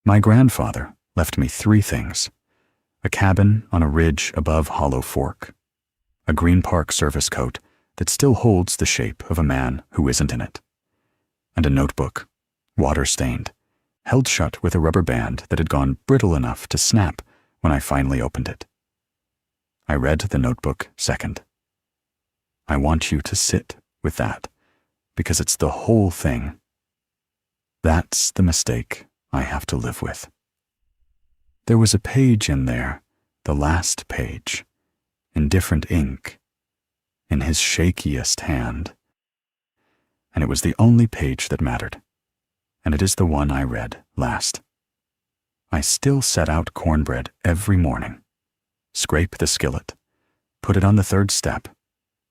My grandfather left me 3 things: a cabin on a ridge above Hollow Fork, a Green Park service coat that still holds the shape of a man who isn't in it, and a notebook, water-stained, held shut with a rubber band that had gone brittle enough to snap when I finally opened it. I read the notebook second. I want you to sit with that, because it's the whole thing. That's the mistake I have to live with. There was a page in there, the last page, in different ink, in his shakiest hand. And it was the only page that mattered, and it is the one I read last. I still set out cornbread every morning, scrape the skillet, put it on the 3rd step,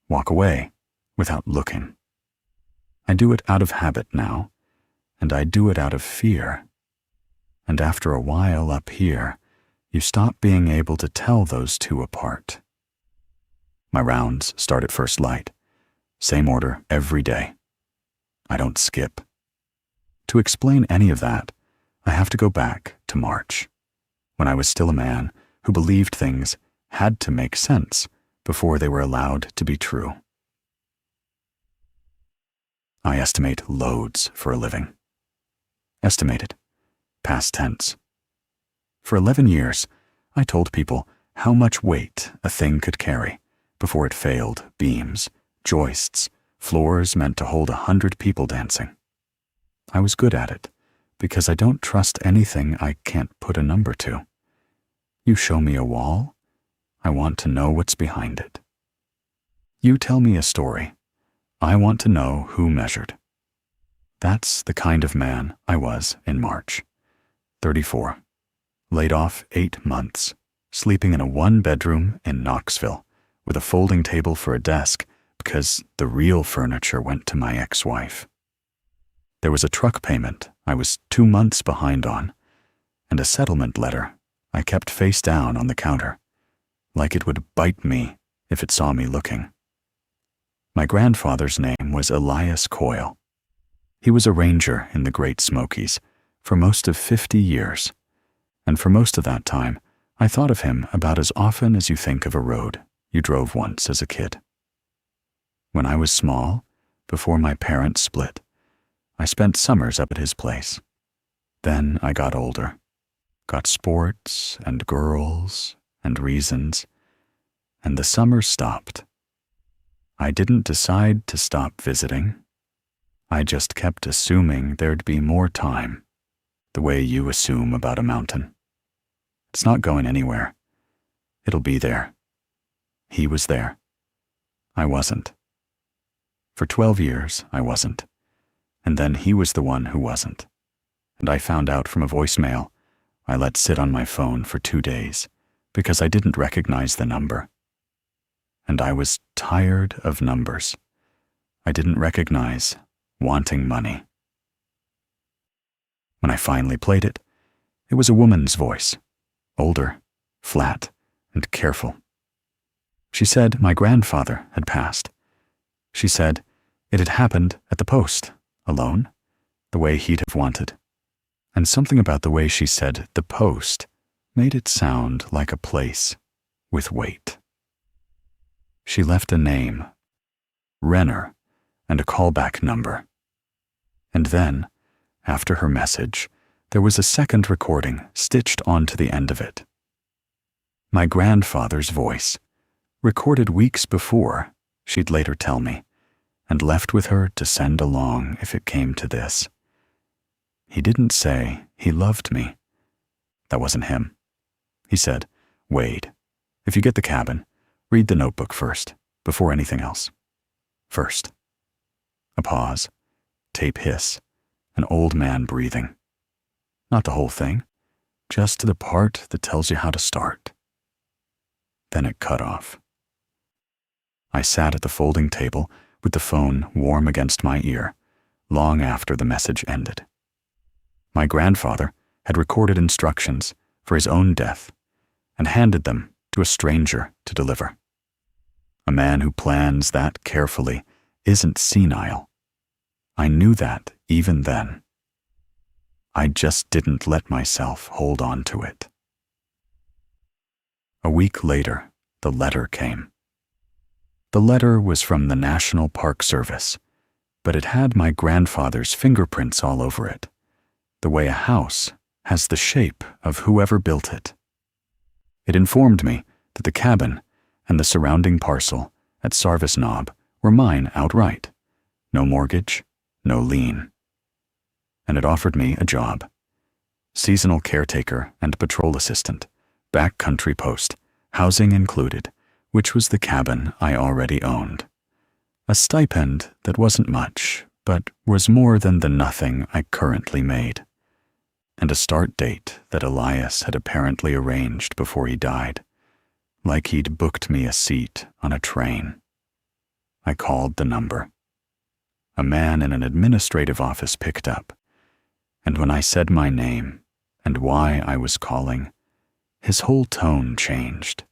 walk away without looking. I do it out of habit now, and I do it out of fear. And after a while up here, you stop being able to tell those two apart. My rounds start at first light, same order every day. I don't skip. To explain any of that, I have to go back to March, when I was still a man who believed things had to make sense before they were allowed to be true. I estimate loads for a living. Estimated, past tense. For 11 years, I told people how much weight a thing could carry before it failed beams, joists, floors meant to hold 100 people dancing. I was good at it, because I don't trust anything I can't put a number to. You show me a wall, I want to know what's behind it. You tell me a story, I want to know who measured. That's the kind of man I was in March. 34. Laid off 8 months, sleeping in a 1-bedroom in Knoxville, with a folding table for a desk because the real furniture went to my ex-wife. There was a truck payment I was 2 months behind on, and a settlement letter I kept face down on the counter, like it would bite me if it saw me looking. My grandfather's name was Elias Coyle. He was a ranger in the Great Smokies for most of 50 years, and for most of that time, I thought of him about as often as you think of a road you drove once as a kid. When I was small, before my parents split, I spent summers up at his place. Then I got older, got sports and girls and reasons, and the summers stopped. I didn't decide to stop visiting. I just kept assuming there'd be more time, the way you assume about a mountain. It's not going anywhere. It'll be there. He was there. I wasn't. For 12 years, I wasn't. And then he was the one who wasn't. And I found out from a voicemail I let sit on my phone for 2 days because I didn't recognize the number. And I was tired of numbers. I didn't recognize wanting money. When I finally played it, it was a woman's voice, older, flat, and careful. She said my grandfather had passed. She said it had happened at the post, alone, the way he'd have wanted. And something about the way she said the post made it sound like a place with weight. She left a name, Renner, and a callback number. And then, after her message, there was a second recording stitched onto the end of it. My grandfather's voice, recorded weeks before, she'd later tell me, and left with her to send along if it came to this. He didn't say he loved me. That wasn't him. He said, Wade, if you get the cabin, read the notebook first, before anything else. First. A pause, tape hiss, an old man breathing. Not the whole thing, just the part that tells you how to start. Then it cut off. I sat at the folding table with the phone warm against my ear, long after the message ended. My grandfather had recorded instructions for his own death and handed them to a stranger to deliver. A man who plans that carefully isn't senile. I knew that even then. I just didn't let myself hold on to it. A week later, the letter came. The letter was from the National Park Service, but it had my grandfather's fingerprints all over it, the way a house has the shape of whoever built it. It informed me that the cabin and the surrounding parcel at Sarvis Knob were mine outright. No mortgage, no lien. And it offered me a job. Seasonal caretaker and patrol assistant, backcountry post, housing included, which was the cabin I already owned. A stipend that wasn't much, but was more than the nothing I currently made. And a start date that Elias had apparently arranged before he died, like he'd booked me a seat on a train. I called the number. A man in an administrative office picked up, and when I said my name and why I was calling, his whole tone changed.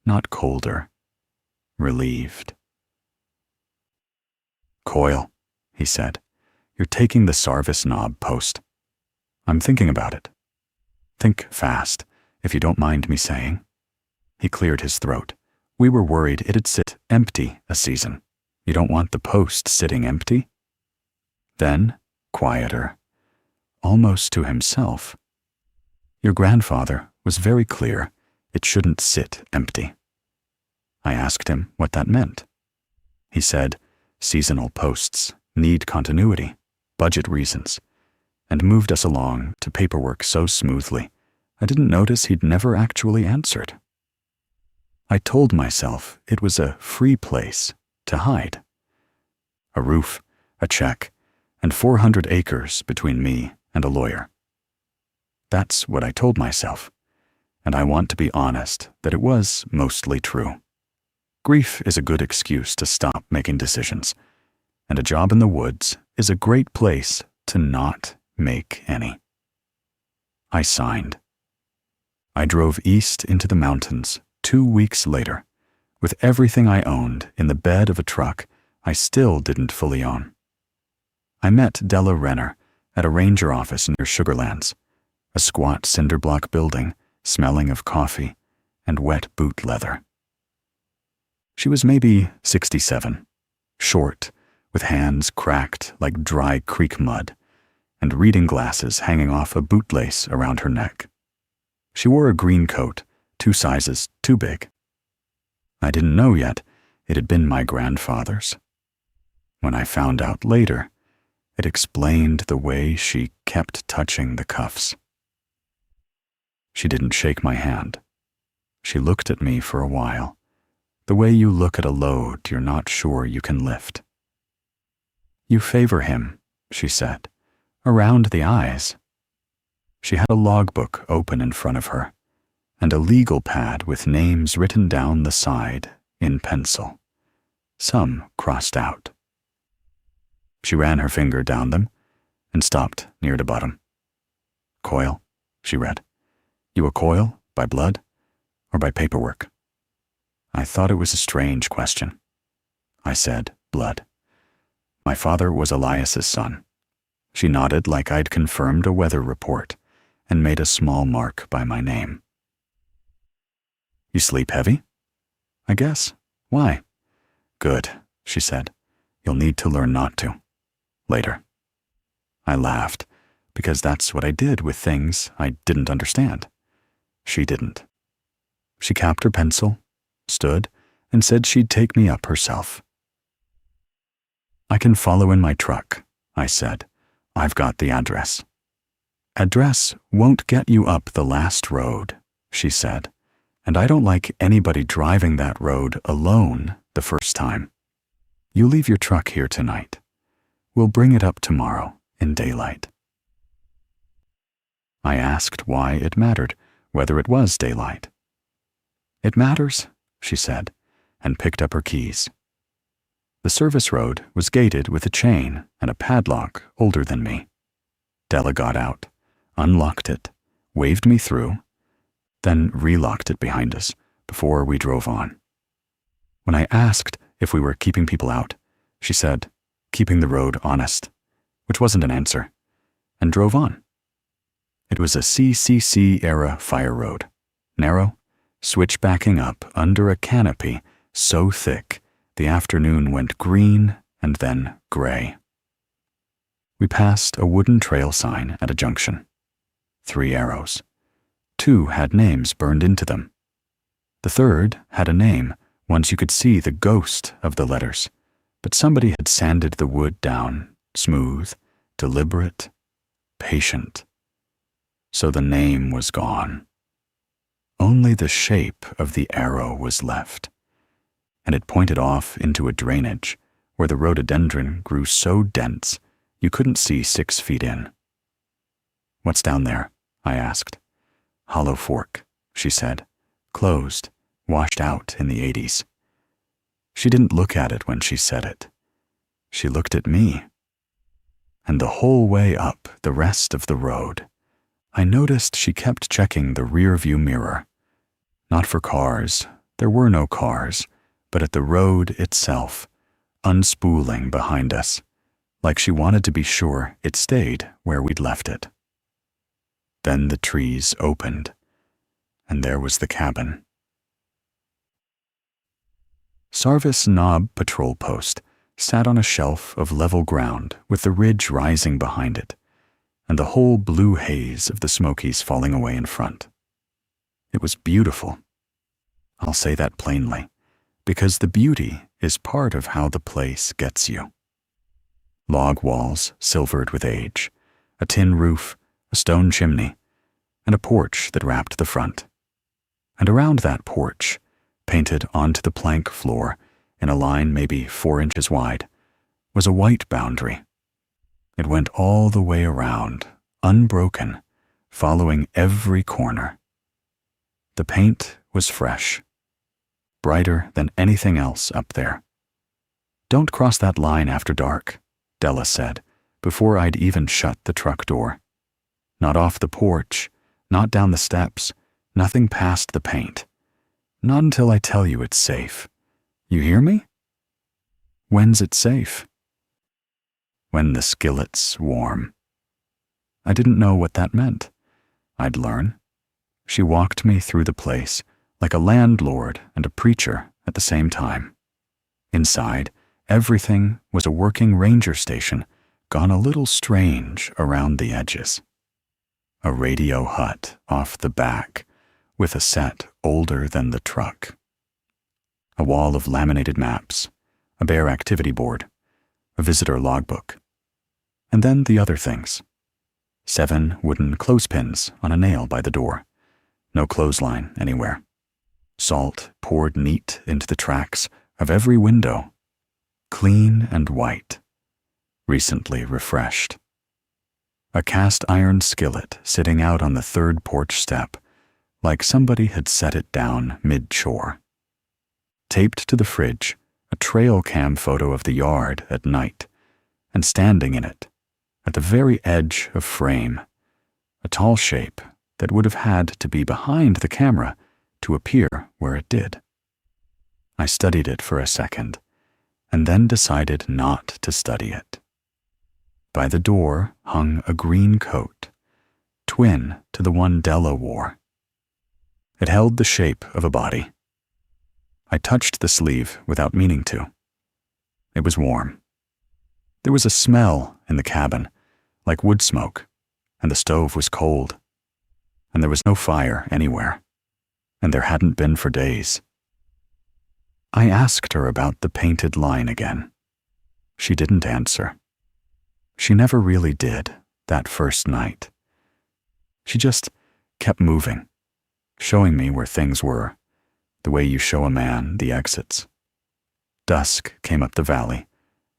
Not colder, relieved. "Coyle," he said, "you're taking the Sarvis Knob post. I'm thinking about it. Think fast, if you don't mind me saying." He cleared his throat. "We were worried it'd sit empty a season. You don't want the post sitting empty?" Then, quieter, almost to himself, "Your grandfather was very clear it shouldn't sit empty." I asked him what that meant. He said, seasonal posts need continuity, budget reasons, and moved us along to paperwork so smoothly, I didn't notice he'd never actually answered. I told myself it was a free place to hide. A roof, a check, and 400 acres between me and a lawyer. That's what I told myself, and I want to be honest that it was mostly true. Grief is a good excuse to stop making decisions, and a job in the woods is a great place to not make any. I signed. I drove east into the mountains 2 weeks later, with everything I owned in the bed of a truck I still didn't fully own. I met Della Renner at a ranger office near Sugarlands, a squat cinder block building smelling of coffee and wet boot leather. She was maybe 67, short, with hands cracked like dry creek mud, and reading glasses hanging off a bootlace around her neck. She wore a green coat, 2 sizes too big. I didn't know yet it had been my grandfather's. When I found out later, it explained the way she kept touching the cuffs. She didn't shake my hand. She looked at me for a while, the way you look at a load you're not sure you can lift. "You favor him," she said, "around the eyes." She had a logbook open in front of her, and a legal pad with names written down the side in pencil, some crossed out. She ran her finger down them and stopped near the bottom. "Coyle," she read. "You a Coyle by blood or by paperwork?" I thought it was a strange question. I said, "Blood. My father was Elias's son." She nodded like I'd confirmed a weather report and made a small mark by my name. "You sleep heavy?" "I guess. Why?" "Good," she said. "You'll need to learn not to. Later." I laughed, because that's what I did with things I didn't understand. She didn't. She capped her pencil, stood, and said she'd take me up herself. "I can follow in my truck," I said. "I've got the address." "Address won't get you up the last road," she said, "and I don't like anybody driving that road alone the first time. You leave your truck here tonight. We'll bring it up tomorrow in daylight." I asked why it mattered, whether it was daylight. "It matters," she said, and picked up her keys. The service road was gated with a chain and a padlock older than me. Della got out, unlocked it, waved me through, then relocked it behind us before we drove on. When I asked if we were keeping people out, she said, "Keeping the road honest," which wasn't an answer, and drove on. It was a CCC-era fire road, narrow, switchbacking up under a canopy so thick the afternoon went green and then gray. We passed a wooden trail sign at a junction. 3 arrows. 2 had names burned into them. The third had a name once you could see the ghost of the letters, but somebody had sanded the wood down, smooth, deliberate, patient. So the name was gone. Only the shape of the arrow was left, and it pointed off into a drainage where the rhododendron grew so dense you couldn't see 6 feet in. "What's down there?" I asked. "Hollow Fork," she said, "closed, washed out in the 80s. She didn't look at it when she said it. She looked at me. And the whole way up the rest of the road, I noticed she kept checking the rear-view mirror. Not for cars, there were no cars, but at the road itself, unspooling behind us, like she wanted to be sure it stayed where we'd left it. Then the trees opened, and there was the cabin. Sarvis Knob Patrol Post sat on a shelf of level ground with the ridge rising behind it, and the whole blue haze of the Smokies falling away in front. It was beautiful. I'll say that plainly, because the beauty is part of how the place gets you. Log walls silvered with age, a tin roof, a stone chimney, and a porch that wrapped the front. And around that porch, painted onto the plank floor in a line maybe 4 inches wide, was a white boundary. It went all the way around, unbroken, following every corner. The paint was fresh, brighter than anything else up there. "Don't cross that line after dark," Della said, before I'd even shut the truck door. "Not off the porch, not down the steps, nothing past the paint. Not until I tell you it's safe. You hear me?" "When's it safe?" "When the skillet's warm." I didn't know what that meant. I'd learn. She walked me through the place like a landlord and a preacher at the same time. Inside, everything was a working ranger station gone a little strange around the edges. A radio hut off the back with a set older than the truck. A wall of laminated maps, a bare activity board, a visitor logbook. And then the other things. 7 wooden clothespins on a nail by the door. No clothesline anywhere. Salt poured neat into the tracks of every window. Clean and white. Recently refreshed. A cast iron skillet sitting out on the 3rd porch step, like somebody had set it down mid-chore. Taped to the fridge, a trail cam photo of the yard at night, and standing in it, at the very edge of frame, a tall shape that would have had to be behind the camera to appear where it did. I studied it for a second, and then decided not to study it. By the door hung a green coat, twin to the one Della wore. It held the shape of a body. I touched the sleeve without meaning to. It was warm. There was a smell in the cabin, like wood smoke, and the stove was cold. And there was no fire anywhere, and there hadn't been for days. I asked her about the painted line again. She didn't answer. She never really did, that first night. She just kept moving, showing me where things were, the way you show a man the exits. Dusk came up the valley,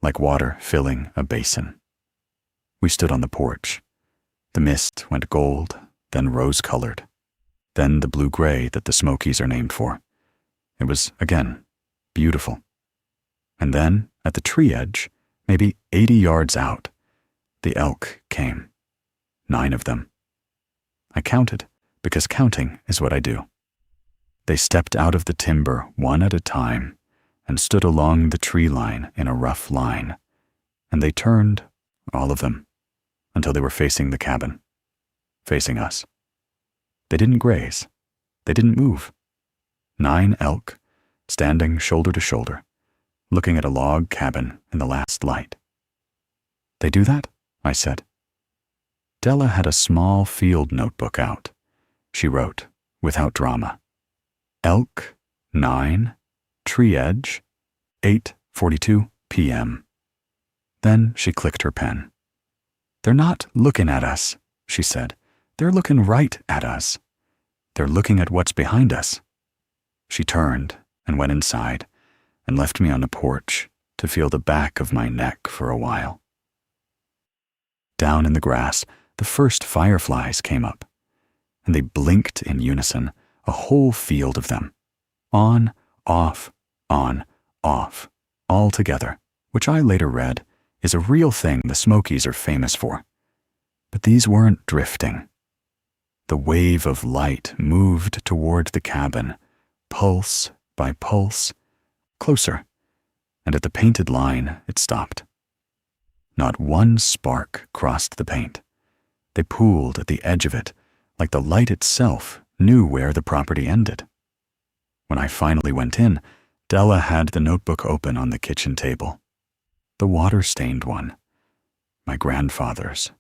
like water filling a basin. We stood on the porch. The mist went gold, then rose-colored, then the blue-gray that the Smokies are named for. It was, again, beautiful. And then, at the tree edge, maybe 80 yards out, the elk came. 9 of them. I counted, because counting is what I do. They stepped out of the timber one at a time and stood along the tree line in a rough line, and they turned, all of them, until they were facing the cabin. facing us. They didn't graze. They didn't move. 9 elk, standing shoulder to shoulder, looking at a log cabin in the last light. They do that? I said. Della had a small field notebook out. She wrote, without drama, Elk, 9, tree edge, 8:42 p.m. Then she clicked her pen. They're not looking at us, she said. They're looking right at us. They're looking at what's behind us. She turned and went inside and left me on the porch to feel the back of my neck for a while. Down in the grass, the first fireflies came up, and they blinked in unison, a whole field of them. On, off, all together, which I later read is a real thing the Smokies are famous for. But these weren't drifting. The wave of light moved toward the cabin, pulse by pulse, closer, and at the painted line it stopped. Not one spark crossed the paint. They pooled at the edge of it, like the light itself knew where the property ended. When I finally went in, Della had the notebook open on the kitchen table. The water-stained one. My grandfather's.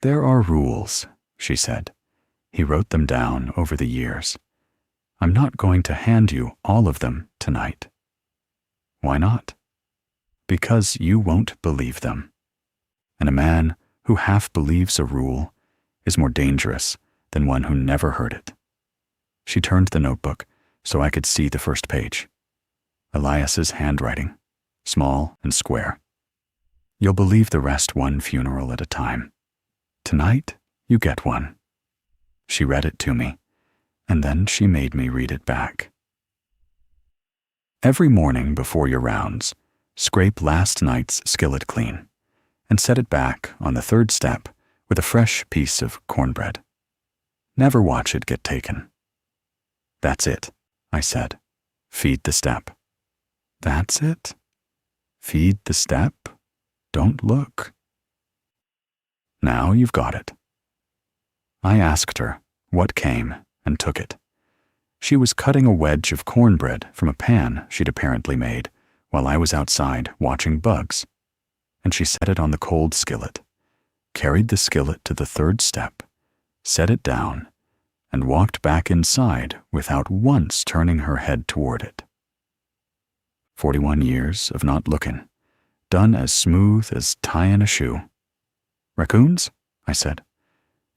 There are rules, she said. He wrote them down over the years. I'm not going to hand you all of them tonight. Why not? Because you won't believe them. And a man who half believes a rule is more dangerous than one who never heard it. She turned the notebook so I could see the first page. Elias's handwriting, small and square. You'll believe the rest one funeral at a time. Tonight, you get one. She read it to me, and then she made me read it back. Every morning before your rounds, scrape last night's skillet clean and set it back on the third step with a fresh piece of cornbread. Never watch it get taken. That's it, I said. Feed the step. That's it? Feed the step? Don't look. Now you've got it. I asked her what came and took it. She was cutting a wedge of cornbread from a pan she'd apparently made while I was outside watching bugs, and she set it on the cold skillet, carried the skillet to the third step, set it down, and walked back inside without once turning her head toward it. 41 years of not looking, done as smooth as tying a shoe. Raccoons? I said.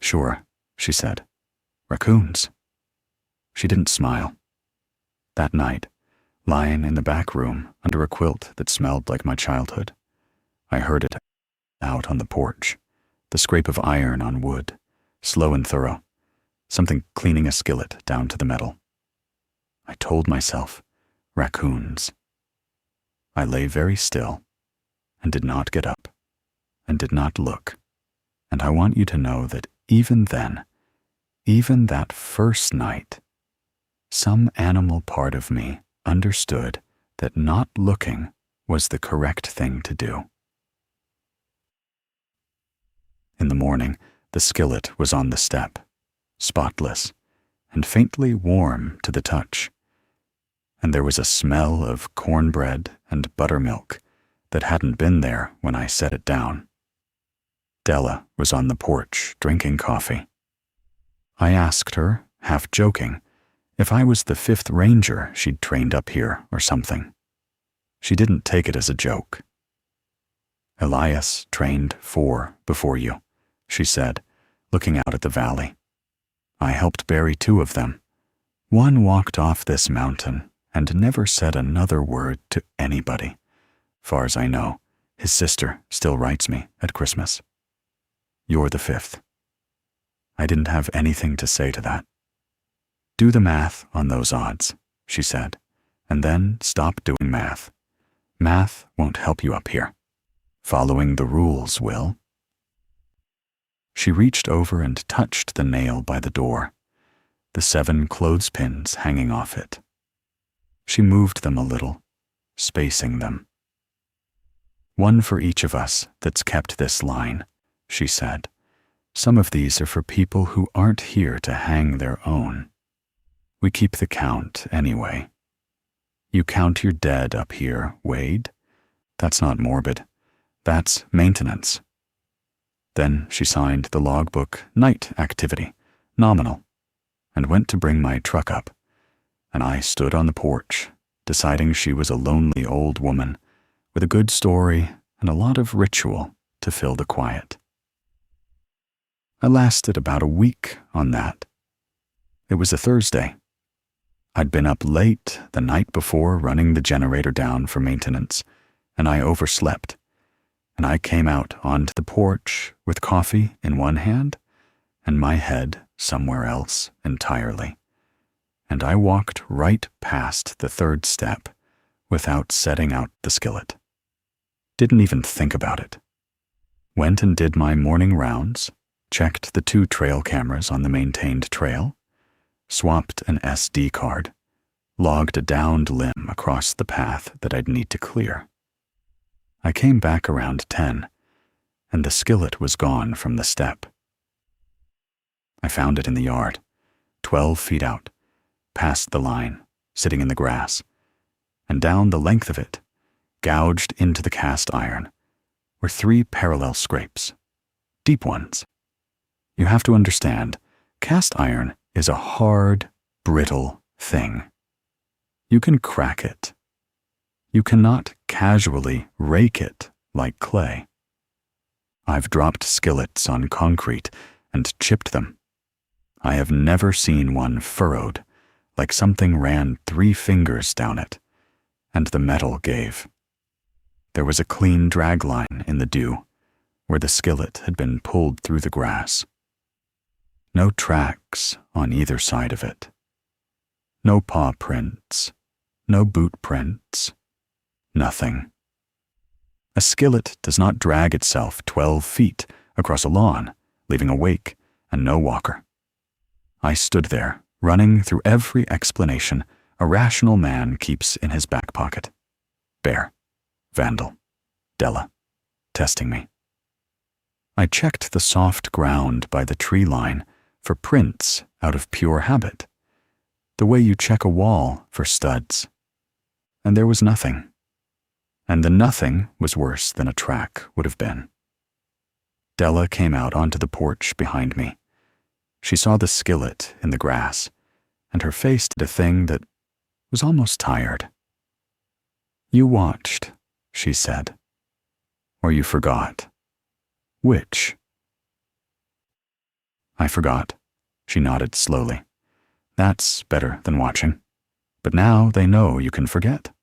Sure, she said. Raccoons. She didn't smile. That night, lying in the back room under a quilt that smelled like my childhood, I heard it out on the porch, the scrape of iron on wood, slow and thorough, something cleaning a skillet down to the metal. I told myself, raccoons. I lay very still and did not get up and did not look, and I want you to know that even then, even that first night, some animal part of me understood that not looking was the correct thing to do. In the morning, the skillet was on the step, spotless, and faintly warm to the touch, and there was a smell of cornbread and buttermilk that hadn't been there when I set it down. Della was on the porch drinking coffee. I asked her, half joking, if I was the 5th ranger she'd trained up here or something. She didn't take it as a joke. Elias trained 4 before you, she said, looking out at the valley. I helped bury 2 of them. One walked off this mountain and never said another word to anybody. Far as I know, his sister still writes me at Christmas. You're the 5th. I didn't have anything to say to that. Do the math on those odds, she said, and then stop doing math. Math won't help you up here. Following the rules will. She reached over and touched the nail by the door, the 7 clothespins hanging off it. She moved them a little, spacing them. One for each of us that's kept this line, she said. Some of these are for people who aren't here to hang their own. We keep the count anyway. You count your dead up here, Wade? That's not morbid. That's maintenance. Then she signed the logbook night activity, nominal, and went to bring my truck up, and I stood on the porch, deciding she was a lonely old woman with a good story and a lot of ritual to fill the quiet. I lasted about a week on that. It was a Thursday. I'd been up late the night before running the generator down for maintenance, and I overslept, and I came out onto the porch with coffee in one hand and my head somewhere else entirely, and I walked right past the third step without setting out the skillet. Didn't even think about it. Went and did my morning rounds, checked the 2 trail cameras on the maintained trail, swapped an SD card, logged a downed limb across the path that I'd need to clear. I came back around 10, and the skillet was gone from the step. I found it in the yard, 12 feet out, past the line, sitting in the grass, and down the length of it, gouged into the cast iron, were 3 parallel scrapes, deep ones. You have to understand, cast iron is a hard, brittle thing. You can crack it. You cannot casually rake it like clay. I've dropped skillets on concrete and chipped them. I have never seen one furrowed, like something ran 3 fingers down it, and the metal gave. There was a clean drag line in the dew, where the skillet had been pulled through the grass. No tracks on either side of it. No paw prints, no boot prints, nothing. A skillet does not drag itself 12 feet across a lawn, leaving a wake and no walker. I stood there, running through every explanation a rational man keeps in his back pocket. Bear, vandal, Della, testing me. I checked the soft ground by the tree line for prints out of pure habit, the way you check a wall for studs. And there was nothing. And the nothing was worse than a track would have been. Della came out onto the porch behind me. She saw the skillet in the grass, and her face did a thing that was almost tired. "You watched," she said. "Or you forgot. Which?" "I forgot," she nodded slowly. "That's better than watching. But now they know you can forget."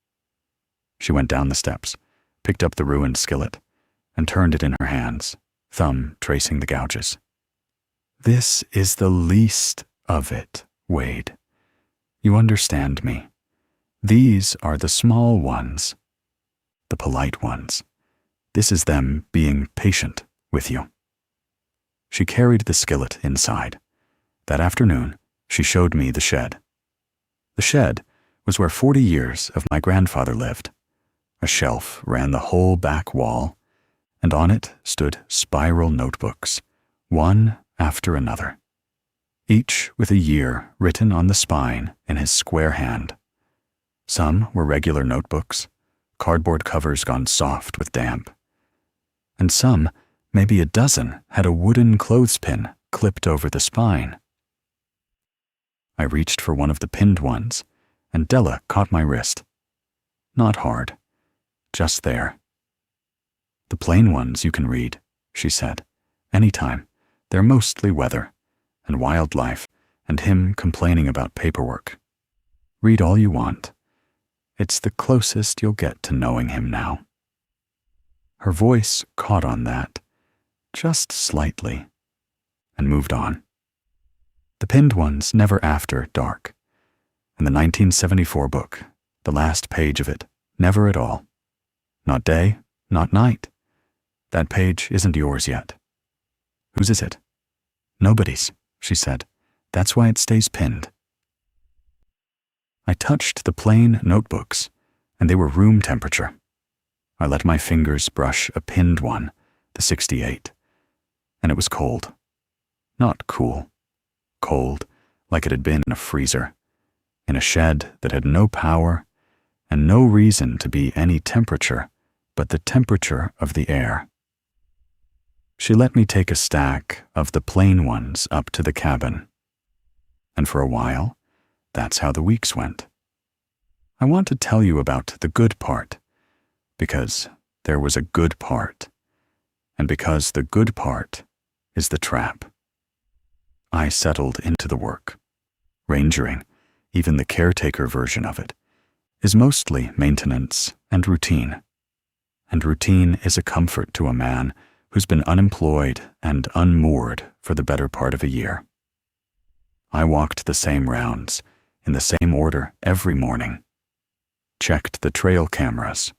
She went down the steps, picked up the ruined skillet, and turned it in her hands, thumb tracing the gouges. "This is the least of it, Wade. You understand me. These are the small ones, the polite ones. This is them being patient with you." She carried the skillet inside. That afternoon, she showed me the shed. The shed was where 40 years of my grandfather lived. A shelf ran the whole back wall, and on it stood spiral notebooks, one after another, each with a year written on the spine in his square hand. Some were regular notebooks, cardboard covers gone soft with damp. And some, maybe a dozen, had a wooden clothespin clipped over the spine. I reached for one of the pinned ones, and Della caught my wrist. Not hard, just there. "The plain ones you can read," she said, "anytime. They're mostly weather, and wildlife, and him complaining about paperwork. Read all you want. It's the closest you'll get to knowing him now." Her voice caught on that, just slightly, and moved on. The pinned ones never after dark, and the 1974 book, the last page of it, never at all. Not day, not night. That page isn't yours yet. "Whose is it?" "Nobody's," she said. "That's why it stays pinned." I touched the plain notebooks, and they were room temperature. I let my fingers brush a pinned one, the 68, and it was cold. Not cool. Cold, like it had been in a freezer, in a shed that had no power and no reason to be any temperature but the temperature of the air. She let me take a stack of the plain ones up to the cabin. And for a while, that's how the weeks went. I want to tell you about the good part, because there was a good part, and because the good part is the trap. I settled into the work. Rangering, even the caretaker version of it, is mostly maintenance and routine. And routine is a comfort to a man who's been unemployed and unmoored for the better part of a year. I walked the same rounds, in the same order every morning, checked the trail cameras,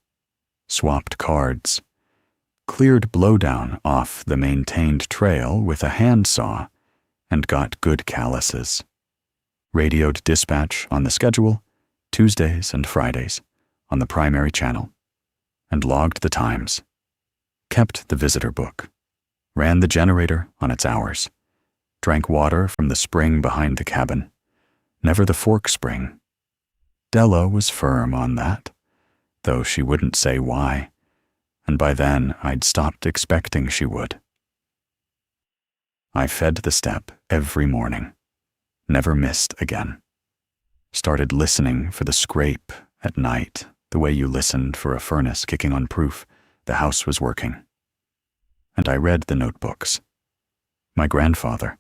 swapped cards, cleared blowdown off the maintained trail with a handsaw, and got good calluses, radioed dispatch on the schedule, Tuesdays and Fridays, on the primary channel, and logged the times, kept the visitor book, ran the generator on its hours, drank water from the spring behind the cabin, never the fork spring. Della was firm on that, though she wouldn't say why, and by then I'd stopped expecting she would. I fed the step every morning, never missed again. Started listening for the scrape at night, the way you listened for a furnace kicking on proof the house was working. And I read the notebooks. My grandfather,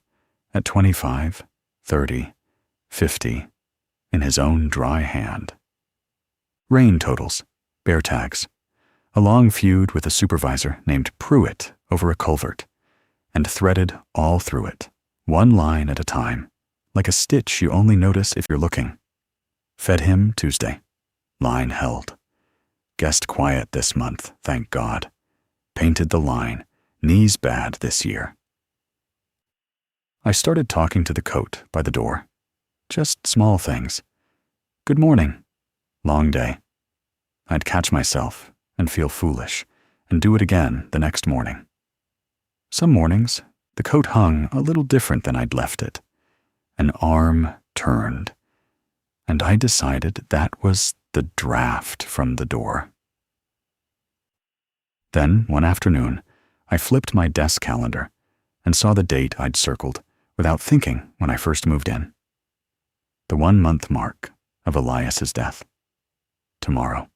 at 25, 30, 50, in his own dry hand. Rain totals, bear tags, a long feud with a supervisor named Pruitt over a culvert, and threaded all through it, one line at a time, like a stitch you only notice if you're looking. Fed him Tuesday. Line held. Guessed quiet this month, thank God. Painted the line, knees bad this year. I started talking to the coat by the door. Just small things. Good morning. Long day. I'd catch myself and feel foolish and do it again the next morning. Some mornings, the coat hung a little different than I'd left it. An arm turned, and I decided that was the draft from the door. Then, one afternoon, I flipped my desk calendar and saw the date I'd circled without thinking when I first moved in. The 1-month mark of Elias's death. Tomorrow.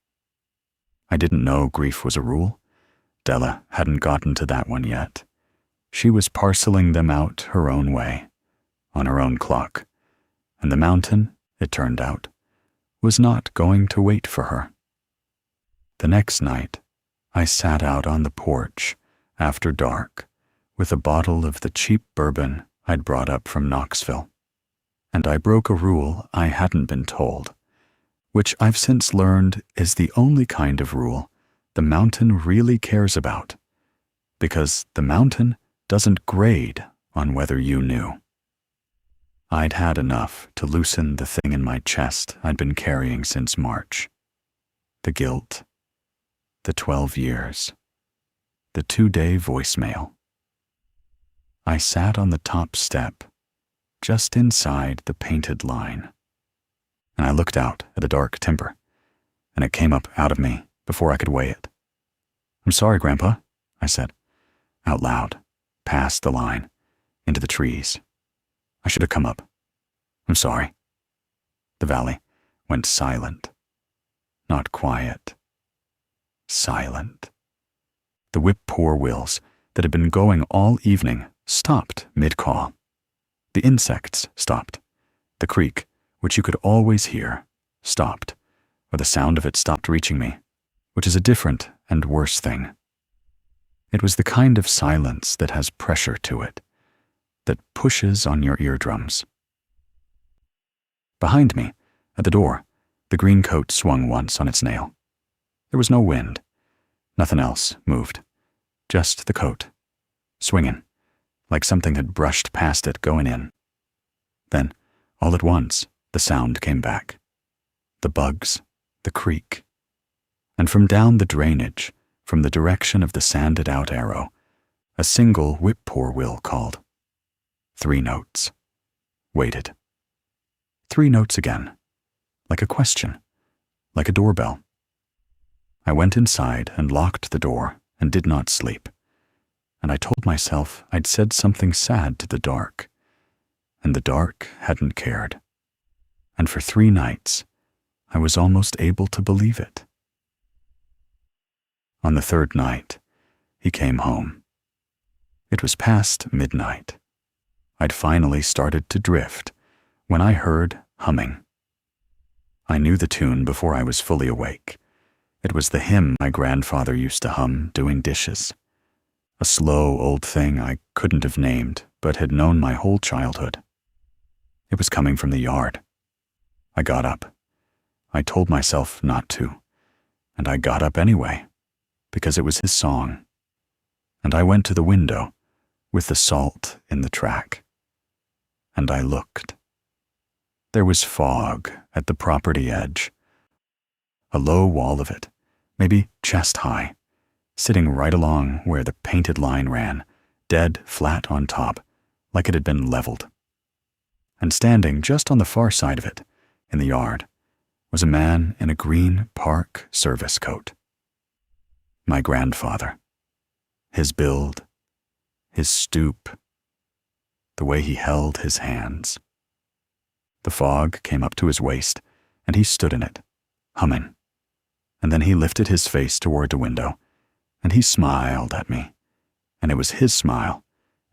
I didn't know grief was a rule. Della hadn't gotten to that one yet. She was parceling them out her own way, on her own clock, and the mountain, it turned out, was not going to wait for her. The next night, I sat out on the porch after dark with a bottle of the cheap bourbon I'd brought up from Knoxville, and I broke a rule I hadn't been told, which I've since learned is the only kind of rule the mountain really cares about, because the mountain doesn't grade on whether you knew. I'd had enough to loosen the thing in my chest I'd been carrying since March. The guilt, the 12 years, the 2-day voicemail. I sat on the top step, just inside the painted line, and I looked out at the dark timber, and it came up out of me before I could weigh it. "I'm sorry, Grandpa," I said, out loud, past the line, into the trees. "I should have come up. I'm sorry." The valley went silent. Not quiet. Silent. The whip-poor wills that had been going all evening stopped mid-call. The insects stopped. The creek, which you could always hear, stopped, or the sound of it stopped reaching me, which is a different and worse thing. It was the kind of silence that has pressure to it, that pushes on your eardrums. Behind me, at the door, the green coat swung once on its nail. There was no wind. Nothing else moved. Just the coat, swinging, like something had brushed past it going in. Then, all at once, the sound came back. The bugs, the creek. And from down the drainage, from the direction of the sanded-out arrow, A single whip-poor-will called. 3 notes. Waited. 3 notes again. Like a question. Like a doorbell. I went inside and locked the door and did not sleep. And I told myself I'd said something sad to the dark. And the dark hadn't cared. And for 3 nights, I was almost able to believe it. On the 3rd night, he came home. It was past midnight. I'd finally started to drift when I heard humming. I knew the tune before I was fully awake. It was the hymn my grandfather used to hum doing dishes. A slow old thing I couldn't have named, but had known my whole childhood. It was coming from the yard. I got up. I told myself not to, and I got up anyway, because it was his song. And I went to the window with the salt in the track. And I looked. There was fog at the property edge. A low wall of it, maybe chest high, sitting right along where the painted line ran, dead flat on top, like it had been leveled. And standing just on the far side of it, in the yard, was a man in a green park service coat. My grandfather. His build, his stoop, the way he held his hands. The fog came up to his waist, and he stood in it, humming. And then he lifted his face toward the window, and he smiled at me. And it was his smile,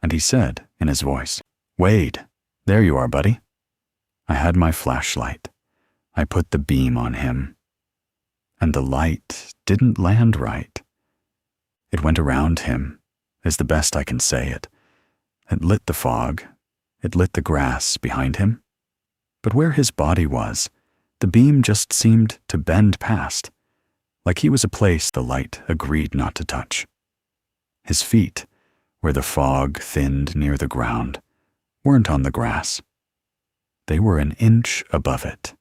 and he said in his voice, "Wade, there you are, buddy." I had my flashlight. I put the beam on him. And the light didn't land right. It went around him, is the best I can say it. It lit the fog. It lit the grass behind him. But where his body was, the beam just seemed to bend past, like he was a place the light agreed not to touch. His feet, where the fog thinned near the ground, weren't on the grass. They were an inch above it.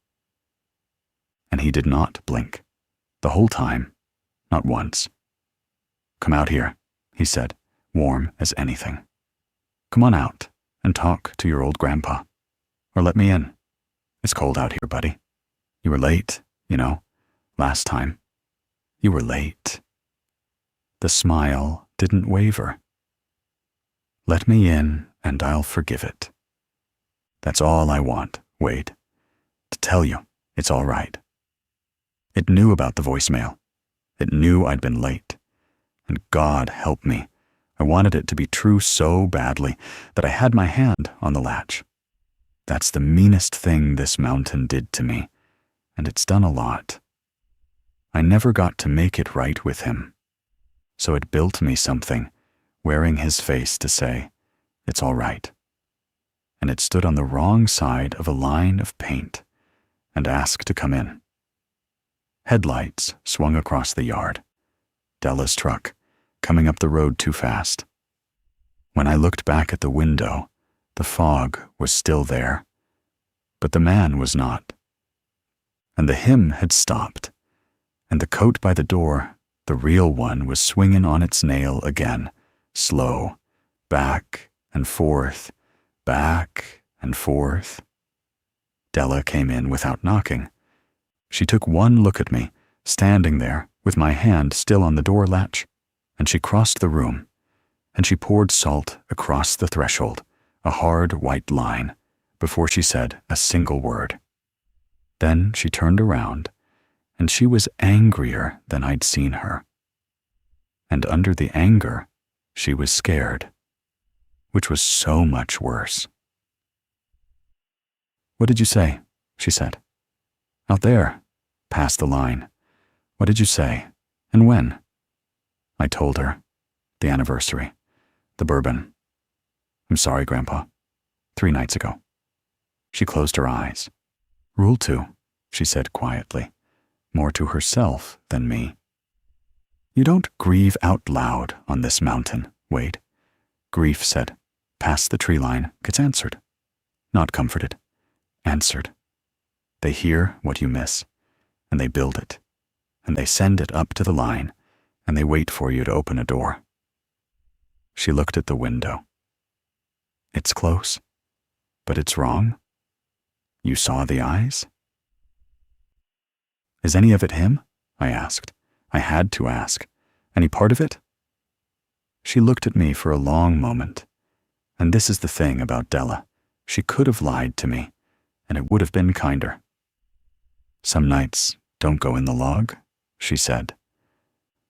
And he did not blink, the whole time, not once. "Come out here," he said, warm as anything. "Come on out and talk to your old grandpa. Or let me in. It's cold out here, buddy. You were late, you know, last time. You were late." The smile didn't waver. "Let me in and I'll forgive it. That's all I want, Wade. To tell you it's all right." It knew about the voicemail. It knew I'd been late. And God help me, I wanted it to be true so badly that I had my hand on the latch. That's the meanest thing this mountain did to me, and it's done a lot. I never got to make it right with him. So it built me something, wearing his face to say, "It's all right." And it stood on the wrong side of a line of paint and asked to come in. Headlights swung across the yard. Della's truck, coming up the road too fast. When I looked back at the window, the fog was still there, but the man was not. And the hymn had stopped, and the coat by the door, the real one, was swinging on its nail again, slow, back and forth, back and forth. Della came in without knocking. She took one look at me, standing there with my hand still on the door latch, and she crossed the room, and she poured salt across the threshold, a hard white line, before she said a single word. Then she turned around, and she was angrier than I'd seen her. And under the anger, she was scared, which was so much worse. "What did you say?" she said. "Out there, past the line. What did you say? And when?" I told her. The anniversary. The bourbon. "I'm sorry, Grandpa. 3 nights ago." She closed her eyes. "Rule 2, she said quietly, more to herself than me. "You don't grieve out loud on this mountain, Wade. Grief," said, "past the tree line, gets answered. Not comforted. Answered. They hear what you miss, and they build it, and they send it up to the line, and they wait for you to open a door." She looked at the window. It's close, but it's wrong. You saw the eyes? Is any of it him? I asked. I had to ask. Any part of it? She looked at me for a long moment. And this is the thing about Della. She could have lied to me, and it would have been kinder. Some nights don't go in the log, she said.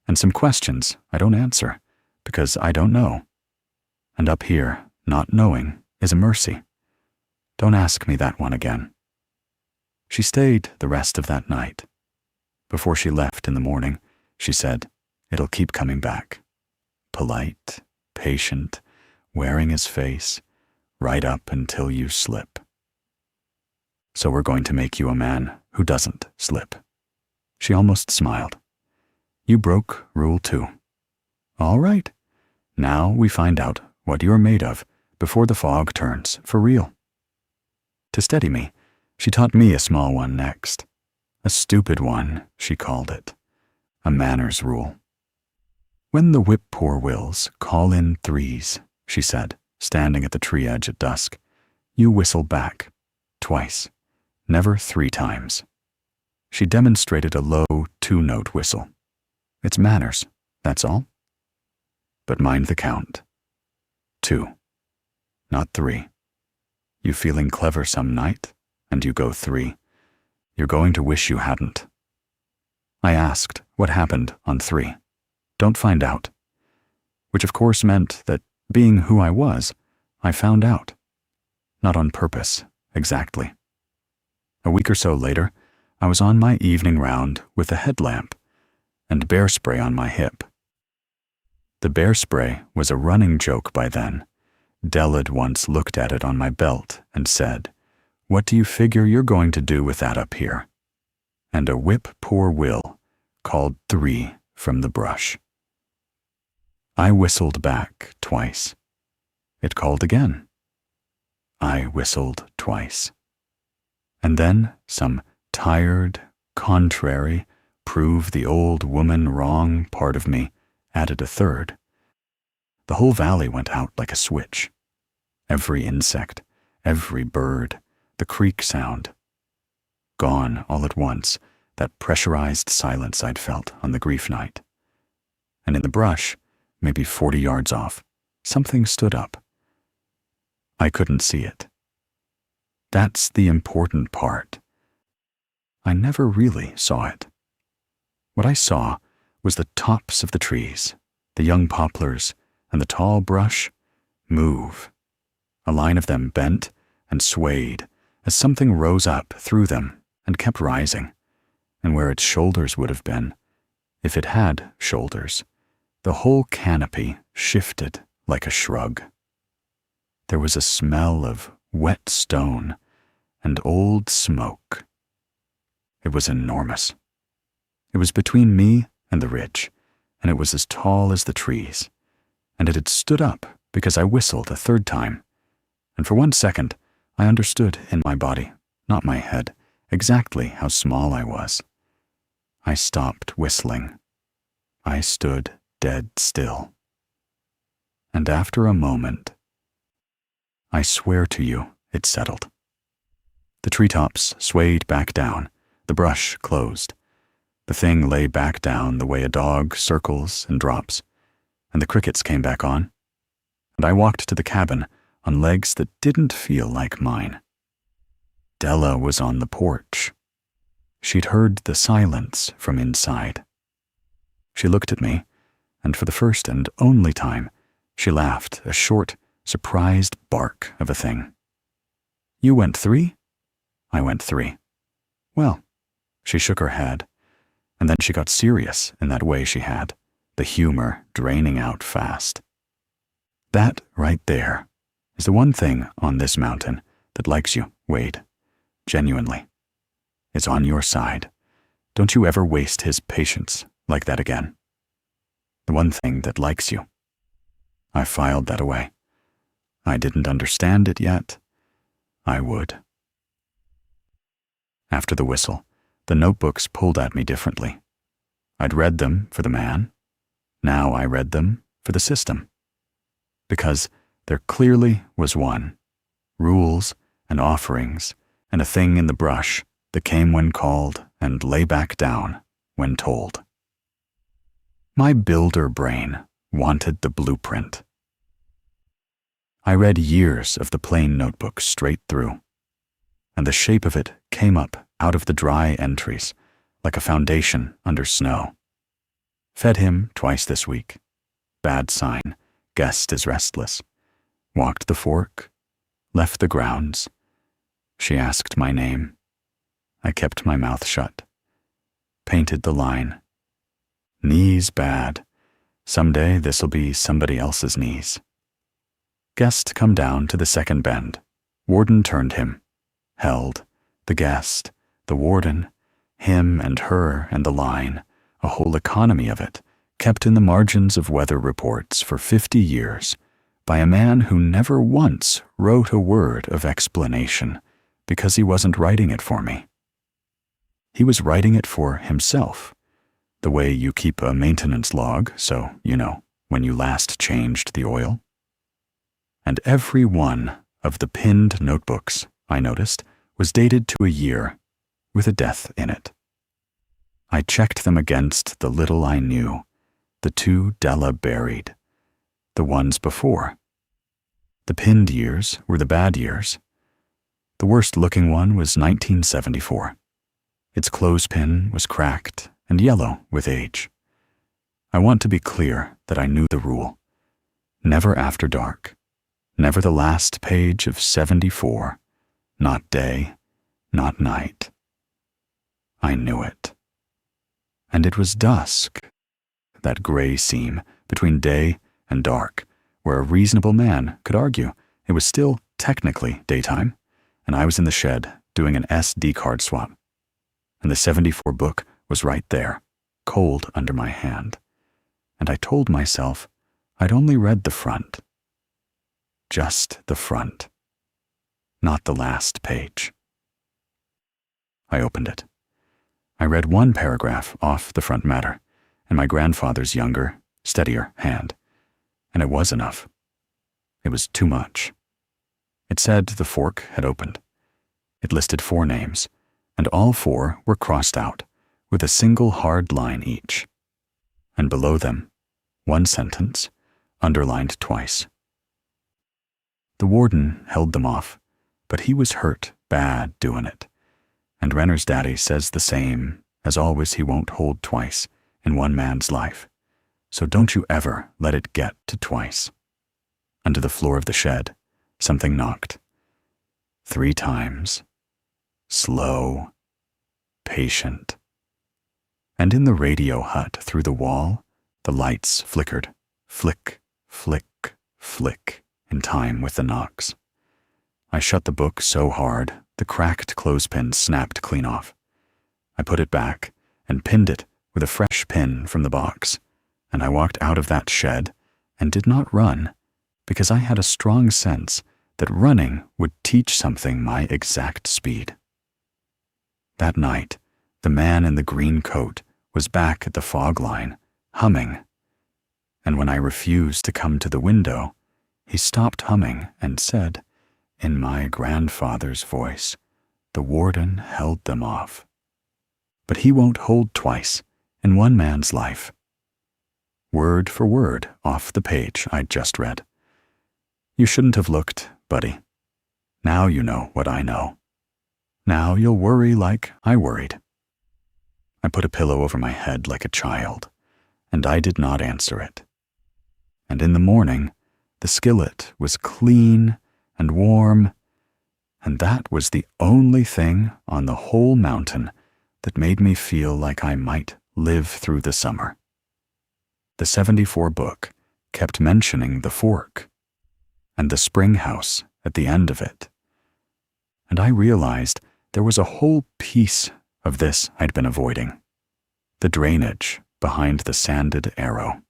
And some questions I don't answer, because I don't know. And up here, not knowing is a mercy. Don't ask me that one again. She stayed the rest of that night. Before she left in the morning, she said, it'll keep coming back. Polite, patient, wearing his face, right up until you slip. So we're going to make you a man who doesn't slip. She almost smiled. You broke rule 2. All right. Now we find out what you're made of before the fog turns for real. To steady me, she taught me a small one next. A stupid one, she called it. A manners rule. When the whip-poor-wills call in 3s, she said, standing at the tree edge at dusk, you whistle back, twice, never 3 times. She demonstrated a low 2-note whistle. It's manners, that's all. But mind the count. 2, not 3. You feeling clever some night, and you go 3. You're going to wish you hadn't. I asked what happened on 3. Don't find out. Which of course meant that, being who I was, I found out. Not on purpose, exactly. A week or so later, I was on my evening round with a headlamp and bear spray on my hip. The bear spray was a running joke by then. Della'd once looked at it on my belt and said, what do you figure you're going to do with that up here? And a whip-poor-will called 3 from the brush. I whistled back twice. It called again. I whistled twice. And then some tired, contrary, prove the old woman wrong part of me added a third. The whole valley went out like a switch. Every insect, every bird, the creek sound. Gone all at once, that pressurized silence I'd felt on the grief night. And in the brush, maybe 40 yards off, something stood up. I couldn't see it. That's the important part. I never really saw it. What I saw was the tops of the trees, the young poplars, and the tall brush move. A line of them bent and swayed as something rose up through them and kept rising, and where its shoulders would have been, if it had shoulders, the whole canopy shifted like a shrug. There was a smell of wet stone and old smoke. It was enormous. It was between me and the ridge, and it was as tall as the trees, and it had stood up because I whistled a 3rd time, and for 1 second I understood in my body, not my head, exactly how small I was. I stopped whistling. I stood dead still. And after a moment, I swear to you, it settled. The treetops swayed back down, the brush closed. The thing lay back down the way a dog circles and drops, and the crickets came back on, and I walked to the cabin on legs that didn't feel like mine. Della was on the porch. She'd heard the silence from inside. She looked at me, and for the first and only time, she laughed a short, surprised bark of a thing. You went 3? I went 3. Well, she shook her head, and then she got serious in that way she had, the humor draining out fast. That right there is the one thing on this mountain that likes you, Wade. Genuinely. It's on your side. Don't you ever waste his patience like that again. The one thing that likes you. I filed that away. I didn't understand it yet. I would. After the whistle, the notebooks pulled at me differently. I'd read them for the man. Now I read them for the system. because there clearly was one. Rules and offerings and a thing in the brush that came when called and lay back down when told. My builder brain wanted the blueprint. I read years of the plain notebook straight through, and the shape of it came up out of the dry entries like a foundation under snow. Fed him twice this week. Bad sign, guest is restless. Walked the fork, left the grounds. She asked my name. I kept my mouth shut. Painted the line. Knees bad. Someday this'll be somebody else's knees. Guest come down to the second bend. Warden turned him. Held. The guest, the warden, him and her and the line, a whole economy of it, kept in the margins of weather reports for 50 years by a man who never once wrote a word of explanation because he wasn't writing it for me. He was writing it for himself, the way you keep a maintenance log so you know when you last changed the oil. And every one of the pinned notebooks, I noticed, was dated to a year with a death in it. I checked them against the little I knew, the two Della buried, the ones before. The pinned years were the bad years. The worst-looking one was 1974. Its clothespin was cracked and yellow with age. I want to be clear that I knew the rule. Never after dark. Never the last page of 74. Not day, not night. I knew it. And it was dusk, that gray seam between day and dark, where a reasonable man could argue it was still technically daytime, and I was in the shed doing an SD card swap. And the 74 book was right there, cold under my hand. And I told myself I'd only read the front. Just the front. Not the last page. I opened it. I read one paragraph off the front matter in my grandfather's younger, steadier hand, and it was enough. It was too much. It said the fork had opened. It listed 4 names, and all 4 were crossed out with a single hard line each. And below them, one sentence, underlined twice. The warden held them off, but he was hurt bad doing it. And Renner's daddy says the same, as always he won't hold twice in one man's life. So don't you ever let it get to twice. Under the floor of the shed, something knocked. 3 times. Slow. Patient. And in the radio hut through the wall, the lights flickered. Flick, flick, flick, in time with the knocks. I shut the book so hard, the cracked clothespin snapped clean off. I put it back and pinned it with a fresh pin from the box, and I walked out of that shed and did not run because I had a strong sense that running would teach something my exact speed. That night, the man in the green coat was back at the fog line, humming, and when I refused to come to the window, he stopped humming and said, in my grandfather's voice, the warden held them off. But he won't hold twice in one man's life. Word for word off the page I'd just read. You shouldn't have looked, buddy. Now you know what I know. Now you'll worry like I worried. I put a pillow over my head like a child, and I did not answer it. And in the morning, the skillet was clean and warm, and that was the only thing on the whole mountain that made me feel like I might live through the summer. The 74 book kept mentioning the fork and the spring house at the end of it, and I realized there was a whole piece of this I'd been avoiding, the drainage behind the sanded arrow.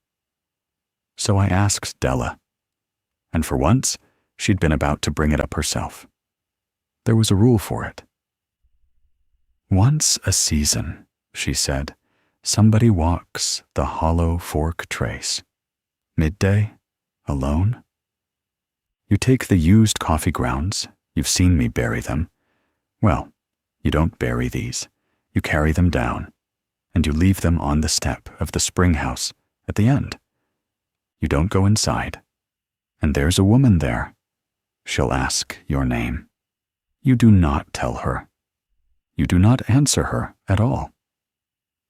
So I asked Della, and for once, she'd been about to bring it up herself. There was a rule for it. Once a season, she said, somebody walks the hollow fork trace. Midday, alone, You take the used coffee grounds, you've seen me bury them. Well, you don't bury these. You carry them down, and you leave them on the step of the spring house at the end. You don't go inside, and there's a woman there. She'll ask your name. You do not tell her. You do not answer her at all.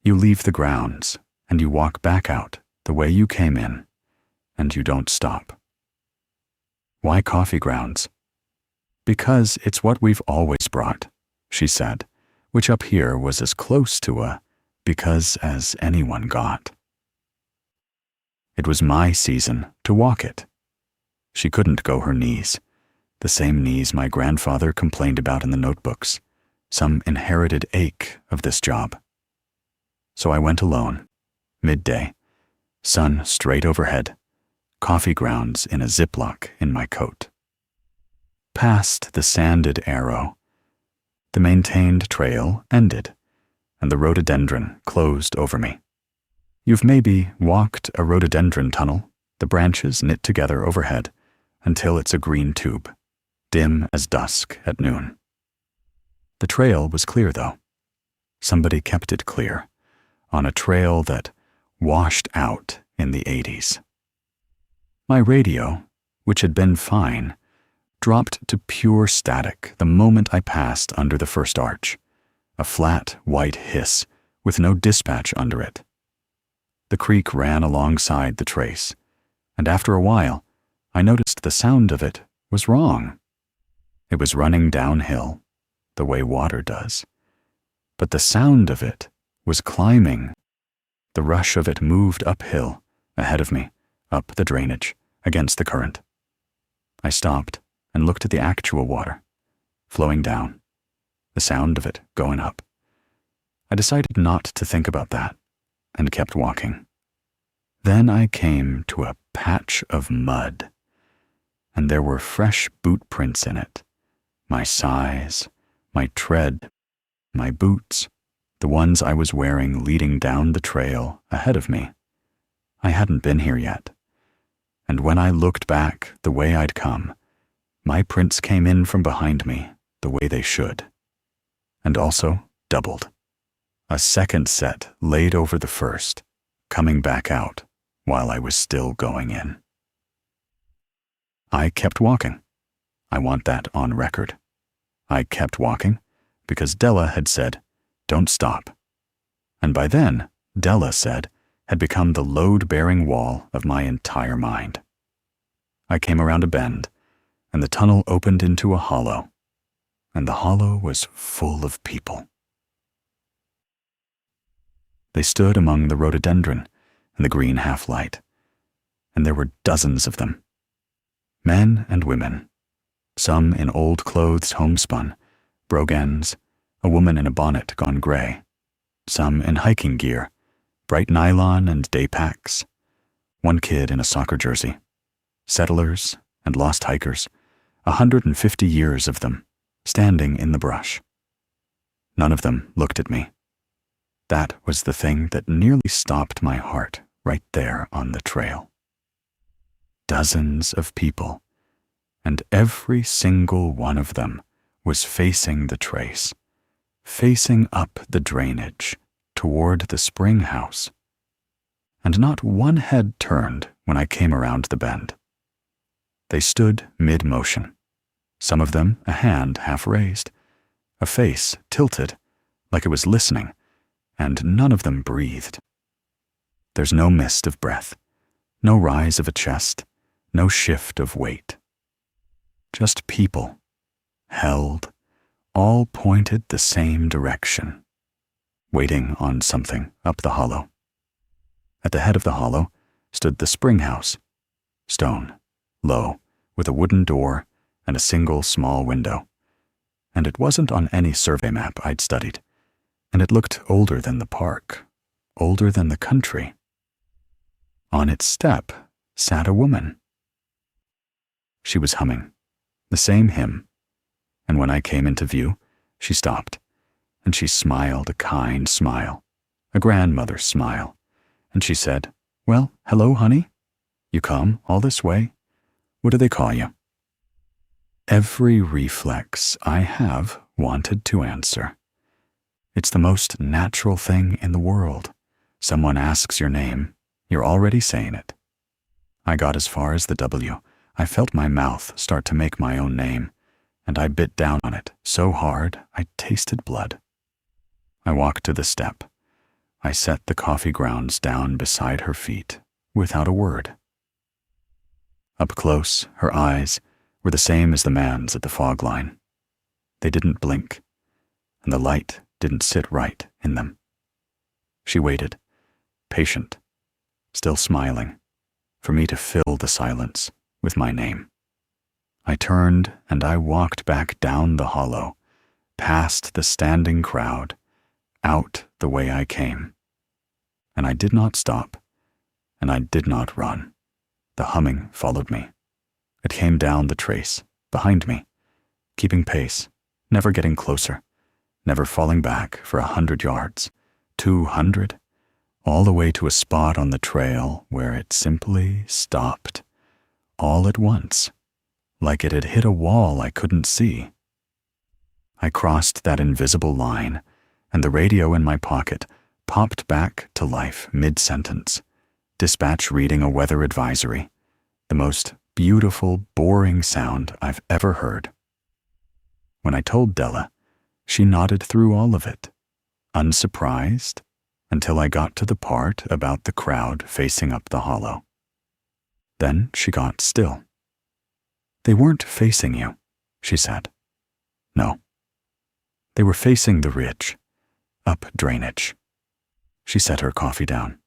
You leave the grounds, and you walk back out the way you came in, and you don't stop. Why coffee grounds? Because it's what we've always brought, she said, which up here was as close to a because as anyone got. It was my season to walk it. She couldn't go her knees, the same knees my grandfather complained about in the notebooks, some inherited ache of this job. So I went alone, midday, sun straight overhead, coffee grounds in a Ziploc in my coat. Past the sanded arrow, the maintained trail ended, and the rhododendron closed over me. You've maybe walked a rhododendron tunnel, the branches knit together overhead, until it's a green tube, dim as dusk at noon. The trail was clear, though. Somebody kept it clear, on a trail that washed out in the 80s. My radio, which had been fine, dropped to pure static the moment I passed under the first arch, a flat white hiss with no dispatch under it. The creek ran alongside the trace, and after a while, I noticed the sound of it was wrong. It was running downhill, the way water does, but the sound of it was climbing. The rush of it moved uphill, ahead of me, up the drainage, against the current. I stopped and looked at the actual water, flowing down, the sound of it going up. I decided not to think about that, and kept walking. Then I came to a patch of mud, and there were fresh boot prints in it. My size, my tread, my boots, the ones I was wearing leading down the trail ahead of me. I hadn't been here yet, and when I looked back the way I'd come, my prints came in from behind me the way they should, and also doubled. A second set laid over the first, coming back out while I was still going in. I kept walking. I want that on record. I kept walking because Della had said, "Don't stop." And by then, Della said, had become the load-bearing wall of my entire mind. I came around a bend, and the tunnel opened into a hollow, and the hollow was full of people. They stood among the rhododendron and the green half-light, and there were dozens of them. Men and women, some in old clothes homespun, brogans, a woman in a bonnet gone gray, some in hiking gear, bright nylon and day packs, one kid in a soccer jersey, settlers and lost hikers, 150 years of them, standing in the brush. None of them looked at me. That was the thing that nearly stopped my heart right there on the trail. Dozens of people, and every single one of them was facing the trace, facing up the drainage toward the spring house. And not one head turned when I came around the bend. They stood mid-motion, some of them a hand half raised, a face tilted like it was listening, and none of them breathed. There's no mist of breath, no rise of a chest, no shift of weight. Just people, held, all pointed the same direction, waiting on something up the hollow. At the head of the hollow stood the spring house, stone, low, with a wooden door and a single small window. And it wasn't on any survey map I'd studied, and it looked older than the park, older than the country. On its step sat a woman. She was humming, the same hymn, and when I came into view, she stopped, and she smiled a kind smile, a grandmother's smile, and she said, "Well, hello, honey. You come all this way? What do they call you?" every reflex I have wanted to answer. It's the most natural thing in the world. Someone asks your name, you're already saying it. I got as far as the W. I felt my mouth start to make my own name, and I bit down on it so hard I tasted blood. I walked to the step. I set the coffee grounds down beside her feet without a word. Up close, her eyes were the same as the man's at the fog line. They didn't blink, and the light didn't sit right in them. She waited, patient, still smiling, for me to fill the silence with my name. I turned and I walked back down the hollow, past the standing crowd, out the way I came. And I did not stop, and I did not run. The humming followed me. It came down the trace, behind me, keeping pace, never getting closer, never falling back for 100 yards, 200, all the way to a spot on the trail where it simply stopped, all at once, like it had hit a wall I couldn't see. I crossed that invisible line, and the radio in my pocket popped back to life mid-sentence, dispatch reading a weather advisory, the most beautiful, boring sound I've ever heard. When I told Della, she nodded through all of it, unsurprised, until I got to the part about the crowd facing up the hollow. Then she got still. "They weren't facing you," she said. "No. They were facing the ridge, up drainage." She set her coffee down.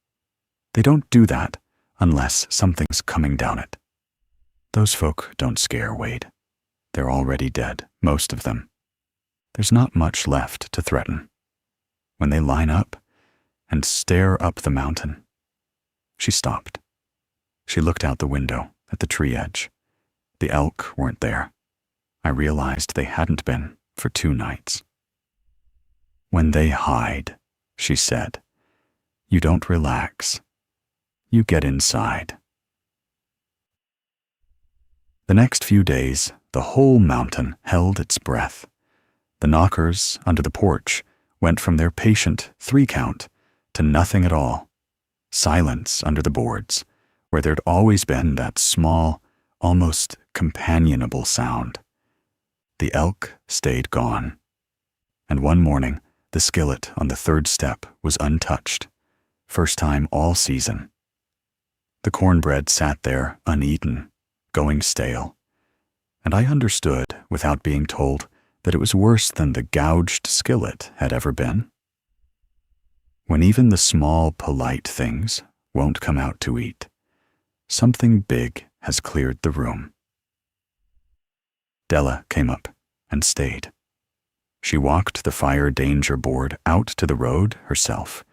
"They don't do that unless something's coming down it. Those folk don't scare Wade. They're already dead, most of them. There's not much left to threaten. When they line up and stare up the mountain." She stopped. She looked out the window at the tree edge. The elk weren't there. I realized they hadn't been for 2 nights. "When they hide," she said, "you don't relax. You get inside." The next few days, the whole mountain held its breath. The knockers under the porch went from their patient 3 count to nothing at all. Silence under the boards, where there'd always been that small, almost companionable sound. The elk stayed gone. And one morning, the skillet on the 3rd step was untouched, first time all season. The cornbread sat there uneaten, going stale, and I understood without being told that it was worse than the gouged skillet had ever been. When even the small, polite things won't come out to eat, something big has cleared the room. Della came up and stayed. She walked the fire danger board out to the road herself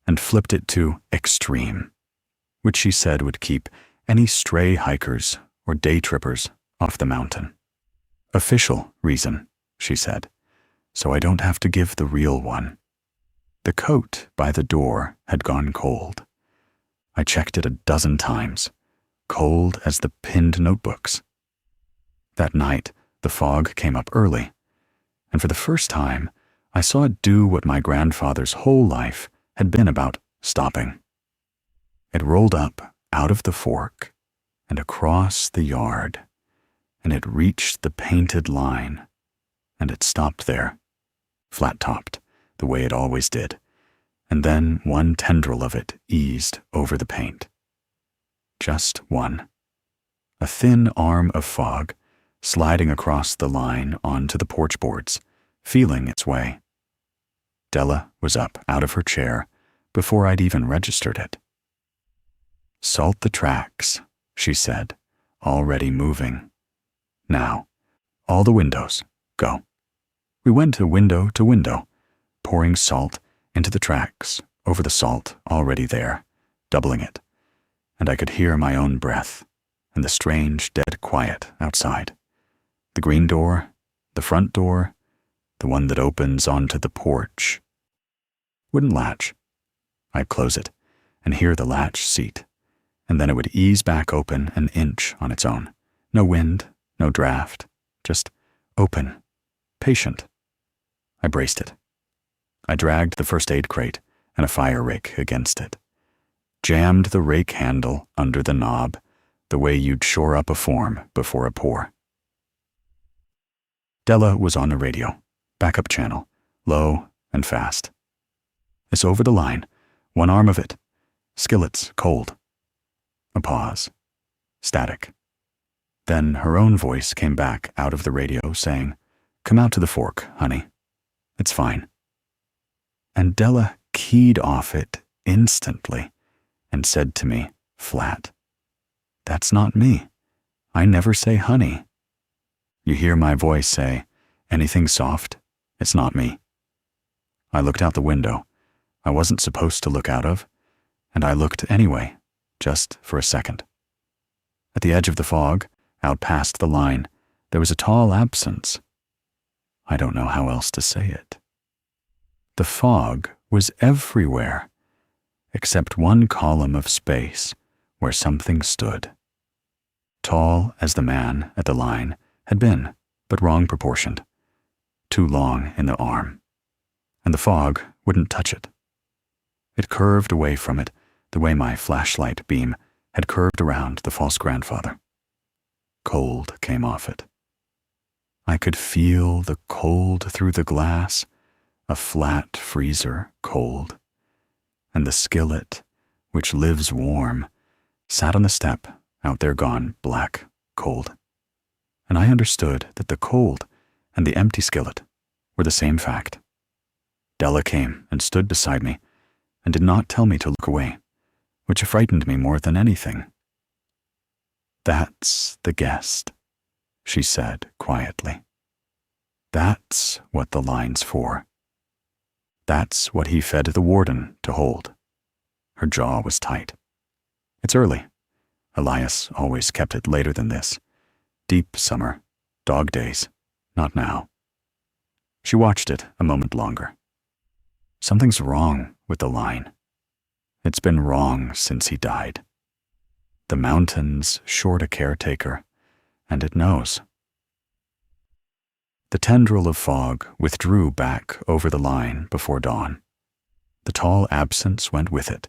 and flipped it to extreme, which she said would keep any stray hikers or day trippers off the mountain. Official reason, she said, so I don't have to give the real one. The coat by the door had gone cold. I checked it 12 times, cold as the pinned notebooks. That night, the fog came up early, and for the first time, I saw it do what my grandfather's whole life had been about stopping. It rolled up out of the fork and across the yard, and it reached the painted line, and it stopped there, flat-topped, the way it always did, and then one tendril of it eased over the paint. Just one. A thin arm of fog sliding across the line onto the porch boards, feeling its way. Della was up out of her chair before I'd even registered it. "Salt the tracks," she said, already moving. "Now, all the windows, go." We went window to window, pouring salt into the tracks over the salt already there, doubling it, and I could hear my own breath and the strange dead quiet outside. The green door, the front door, the one that opens onto the porch, wouldn't latch. I'd close it and hear the latch seat, and then it would ease back open an inch on its own. No wind, no draft, just open, patient. I braced it. I dragged the first aid crate and a fire rake against it, jammed the rake handle under the knob the way you'd shore up a form before a pour. Della was on the radio, backup channel, low and fast. It's over the line, one arm of it. Skillets, cold. A pause. Static. Then her own voice came back out of the radio saying, "Come out to the fork, honey. It's fine." And Della keyed off it instantly and said to me, flat, "That's not me. I never say honey." You hear my voice say, "Anything soft? It's not me." I looked out the window I wasn't supposed to look out of, and I looked anyway, just for a second. At the edge of the fog, out past the line, there was a tall absence. I don't know how else to say it. The fog was everywhere, except one column of space where something stood. Tall as the man at the line had been, but wrong proportioned. Too long in the arm. And the fog wouldn't touch it. It curved away from it the way my flashlight beam had curved around the false grandfather. Cold came off it. I could feel the cold through the glass, a flat freezer cold. And the skillet, which lives warm, sat on the step out there gone black cold. And I understood that the cold and the empty skillet were the same fact. Della came and stood beside me and did not tell me to look away, which frightened me more than anything. "That's the guest," she said quietly. "That's what the line's for. That's what he fed the warden to hold." Her jaw was tight. "It's early. Elias always kept it later than this. Deep summer, dog days, not now." She watched it a moment longer. "Something's wrong with the line. It's been wrong since he died. The mountain's short a caretaker, and it knows." The tendril of fog withdrew back over the line before dawn. The tall absence went with it,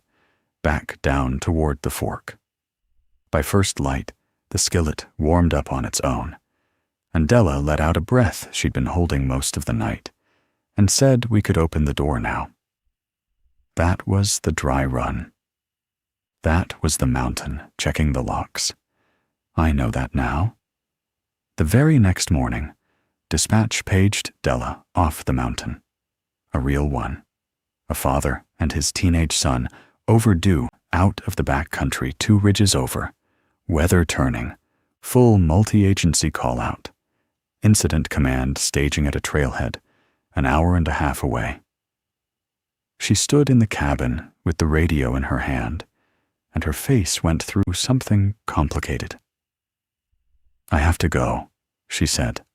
back down toward the fork. By first light, the skillet warmed up on its own, and Della let out a breath she'd been holding most of the night, and said we could open the door now. That was the dry run. That was the mountain checking the locks. I know that now. The very next morning, dispatch paged Della off the mountain. A real one. A father and his teenage son overdue out of the back country 2 ridges over, weather turning, full multi-agency call-out. Incident command staging at a trailhead, an hour and a half away. She stood in the cabin with the radio in her hand, and her face went through something complicated. "I have to go," she said.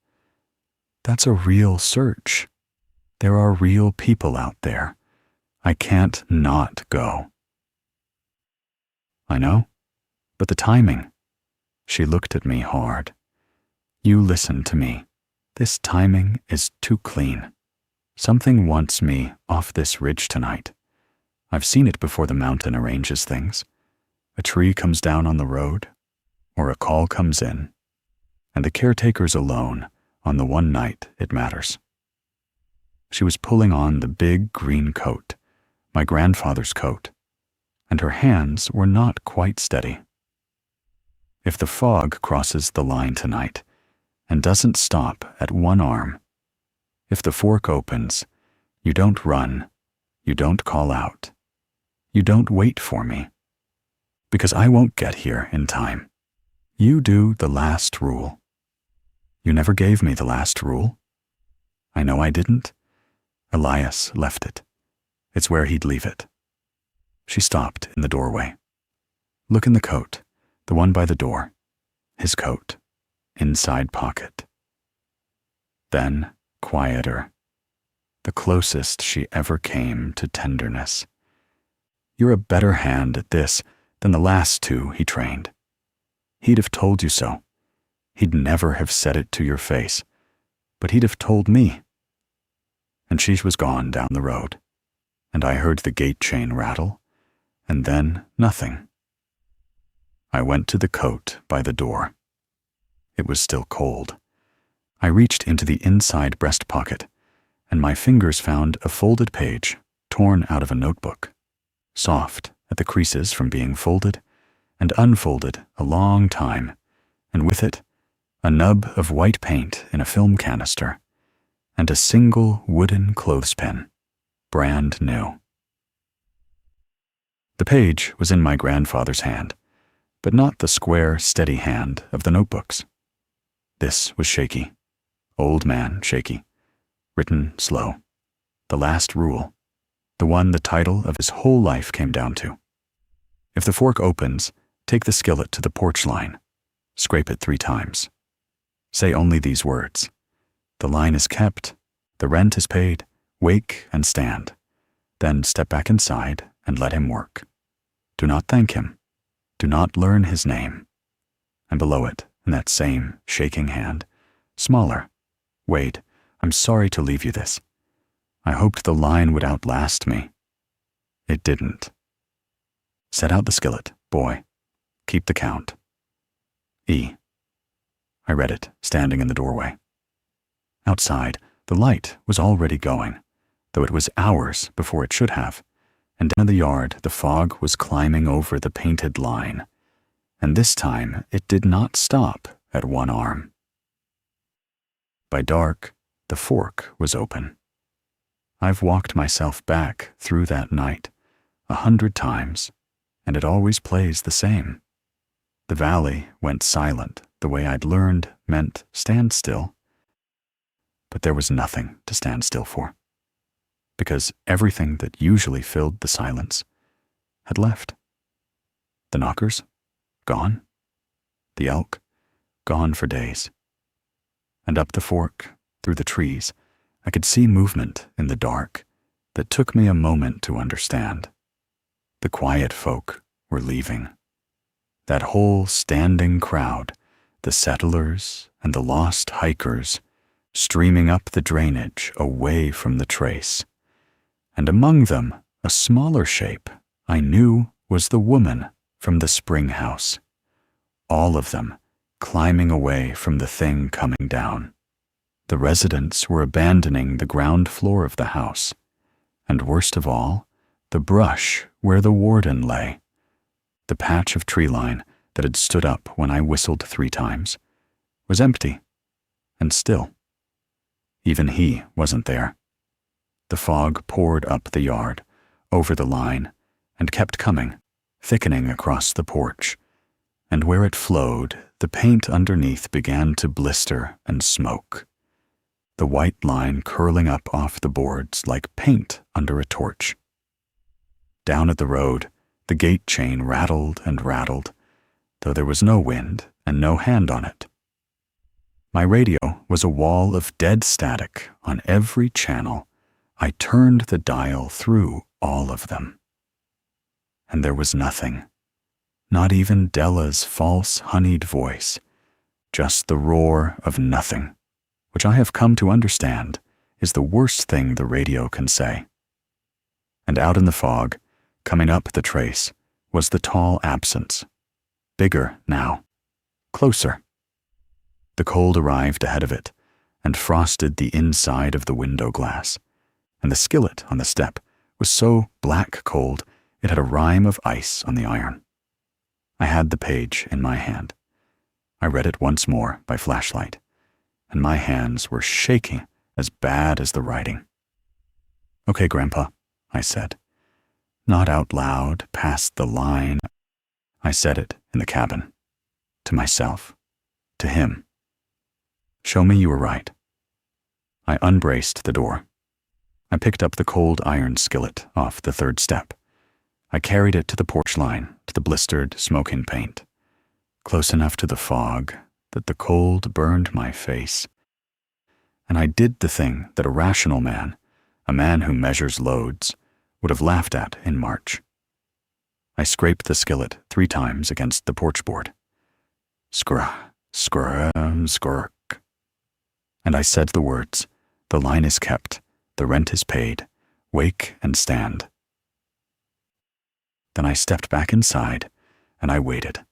"That's a real search. There are real people out there. I can't not go." "I know, but the timing." She looked at me hard. "You listen to me. This timing is too clean. Something wants me off this ridge tonight. I've seen it before the mountain arranges things. A tree comes down on the road, or a call comes in, and the caretaker's alone on the one night it matters." She was pulling on the big green coat, my grandfather's coat, and her hands were not quite steady. "If the fog crosses the line tonight and doesn't stop at one arm, if the fork opens, you don't run, you don't call out, you don't wait for me, because I won't get here in time. You do the last rule. You never gave me the last rule. I know I didn't. Elias left it. It's where he'd leave it." She stopped in the doorway. "Look in the coat, the one by the door. His coat, inside pocket." Then, quieter, the closest she ever came to tenderness. "You're a better hand at this than the last 2 he trained. He'd have told you so. He'd never have said it to your face, but he'd have told me. And she was gone down the road, and I heard the gate chain rattle, and then nothing. I went to the coat by the door. It was still cold. I reached into the inside breast pocket, and my fingers found a folded page torn out of a notebook, soft at the creases from being folded and unfolded a long time, and with it, a nub of white paint in a film canister, and a single wooden clothespin, brand new. The page was in my grandfather's hand, but not the square, steady hand of the notebooks. This was shaky, old man shaky, written slow, the last rule, the one the title of his whole life came down to. If the fork opens, take the skillet to the porch line, scrape it 3 times. Say only these words: the line is kept, the rent is paid, wake and stand. Then step back inside and let him work. Do not thank him. Do not learn his name. And below it, in that same shaking hand, smaller: Wade, I'm sorry to leave you this. I hoped the line would outlast me. It didn't. Set out the skillet, boy. Keep the count. E. I read it, standing in the doorway. Outside, the light was already going, though it was hours before it should have, and down the yard the fog was climbing over the painted line, and this time it did not stop at one arm. By dark, the fork was open. I've walked myself back through that night 100 times, and it always plays the same. The valley went silent the way I'd learned meant stand still. But there was nothing to stand still for, because everything that usually filled the silence had left. The knockers, gone. The elk, gone for days. And up the fork, through the trees, I could see movement in the dark that took me a moment to understand. The quiet folk were leaving. That whole standing crowd, the settlers and the lost hikers, streaming up the drainage away from the trace. And among them, a smaller shape I knew was the woman from the spring house. All of them climbing away from the thing coming down. The residents were abandoning the ground floor of the house, and worst of all, the brush where the warden lay. The patch of tree line that had stood up when I whistled 3 times was empty and still. Even he wasn't there. The fog poured up the yard, over the line, and kept coming, thickening across the porch, and where it flowed, the paint underneath began to blister and smoke, the white line curling up off the boards like paint under a torch. Down at the road, the gate chain rattled and rattled, though there was no wind and no hand on it. My radio was a wall of dead static on every channel. I turned the dial through all of them. And there was nothing, not even Della's false honeyed voice, just the roar of nothing, which I have come to understand is the worst thing the radio can say. And out in the fog, coming up the trace, was the tall absence, bigger now, closer. The cold arrived ahead of it and frosted the inside of the window glass, and the skillet on the step was so black cold it had a rime of ice on the iron. I had the page in my hand. I read it once more by flashlight, and my hands were shaking as bad as the writing. "Okay, Grandpa," I said. Not out loud, past the line. I said it in the cabin, to myself, to him. "Show me you were right." I unbraced the door. I picked up the cold iron skillet off the 3rd step. I carried it to the porch line, to the blistered, smoking paint, close enough to the fog that the cold burned my face. And I did the thing that a rational man, a man who measures loads, would have laughed at in March. I scraped the skillet 3 times against the porch board. Scrah, Skurk. And I said the words, "The line is kept, the rent is paid, wake and stand." Then I stepped back inside, and I waited.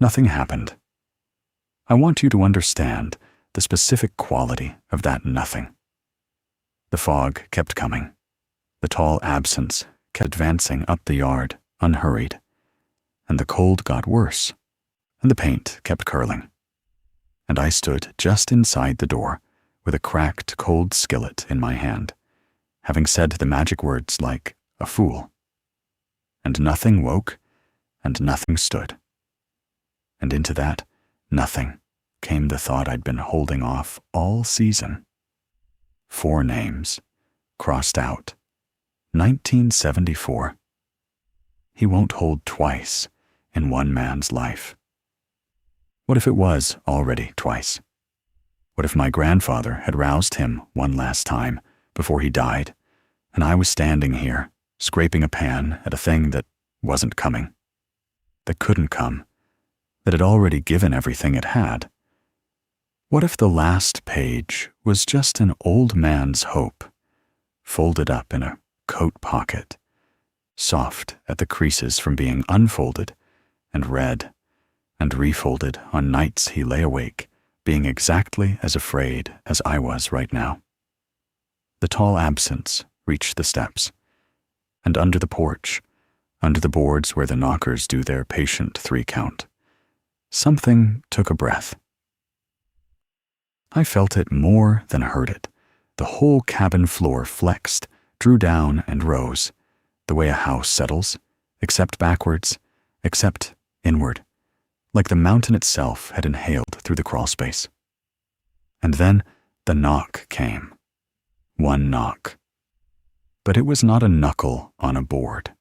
Nothing happened. I want you to understand the specific quality of that nothing. The fog kept coming. The tall absence kept advancing up the yard, unhurried. And the cold got worse, and the paint kept curling. And I stood just inside the door with a cracked, cold skillet in my hand, having said the magic words like a fool. And nothing woke, and nothing stood. And into that nothing came the thought I'd been holding off all season. 4 names, crossed out. 1974. He won't hold twice in one man's life. What if it was already twice? What if my grandfather had roused him one last time before he died, and I was standing here, scraping a pan at a thing that wasn't coming, that couldn't come, that had already given everything it had? What if the last page was just an old man's hope, folded up in a coat pocket, soft at the creases from being unfolded and read and refolded on nights he lay awake, being exactly as afraid as I was right now? The tall absence reached the steps, and under the porch, under the boards where the knockers do their patient 3 count, something took a breath. I felt it more than heard it. The whole cabin floor flexed, drew down and rose, the way a house settles, except backwards, except inward, like the mountain itself had inhaled through the crawlspace. And then the knock came. 1 knock. But it was not a knuckle on a board.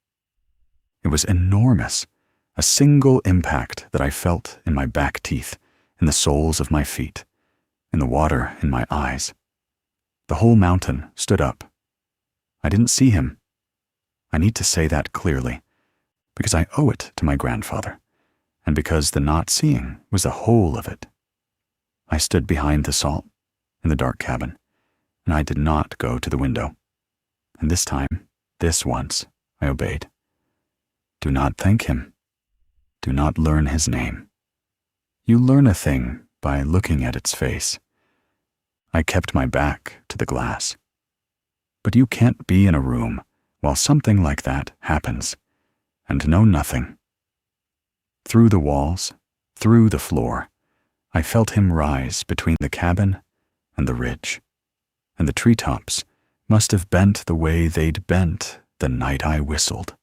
It was enormous, a single impact that I felt in my back teeth, in the soles of my feet, in the water in my eyes. The whole mountain stood up. I didn't see him. I need to say that clearly, because I owe it to my grandfather, and because the not seeing was the whole of it. I stood behind the salt in the dark cabin, and I did not go to the window. And this time, this once, I obeyed. Do not thank him. Do not learn his name. You learn a thing by looking at its face. I kept my back to the glass. But you can't be in a room while something like that happens, and know nothing. Through the walls, through the floor, I felt him rise between the cabin and the ridge, and the treetops must have bent the way they'd bent the night I whistled,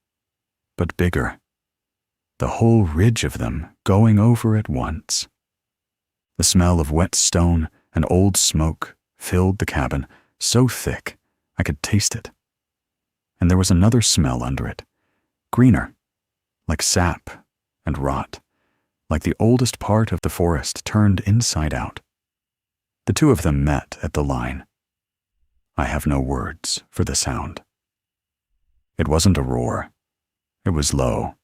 but bigger, the whole ridge of them going over at once. The smell of wet stone and old smoke filled the cabin so thick I could taste it. And there was another smell under it, greener, like sap and rot, like the oldest part of the forest turned inside out. The 2 of them met at the line. I have no words for the sound. It wasn't a roar. It was low,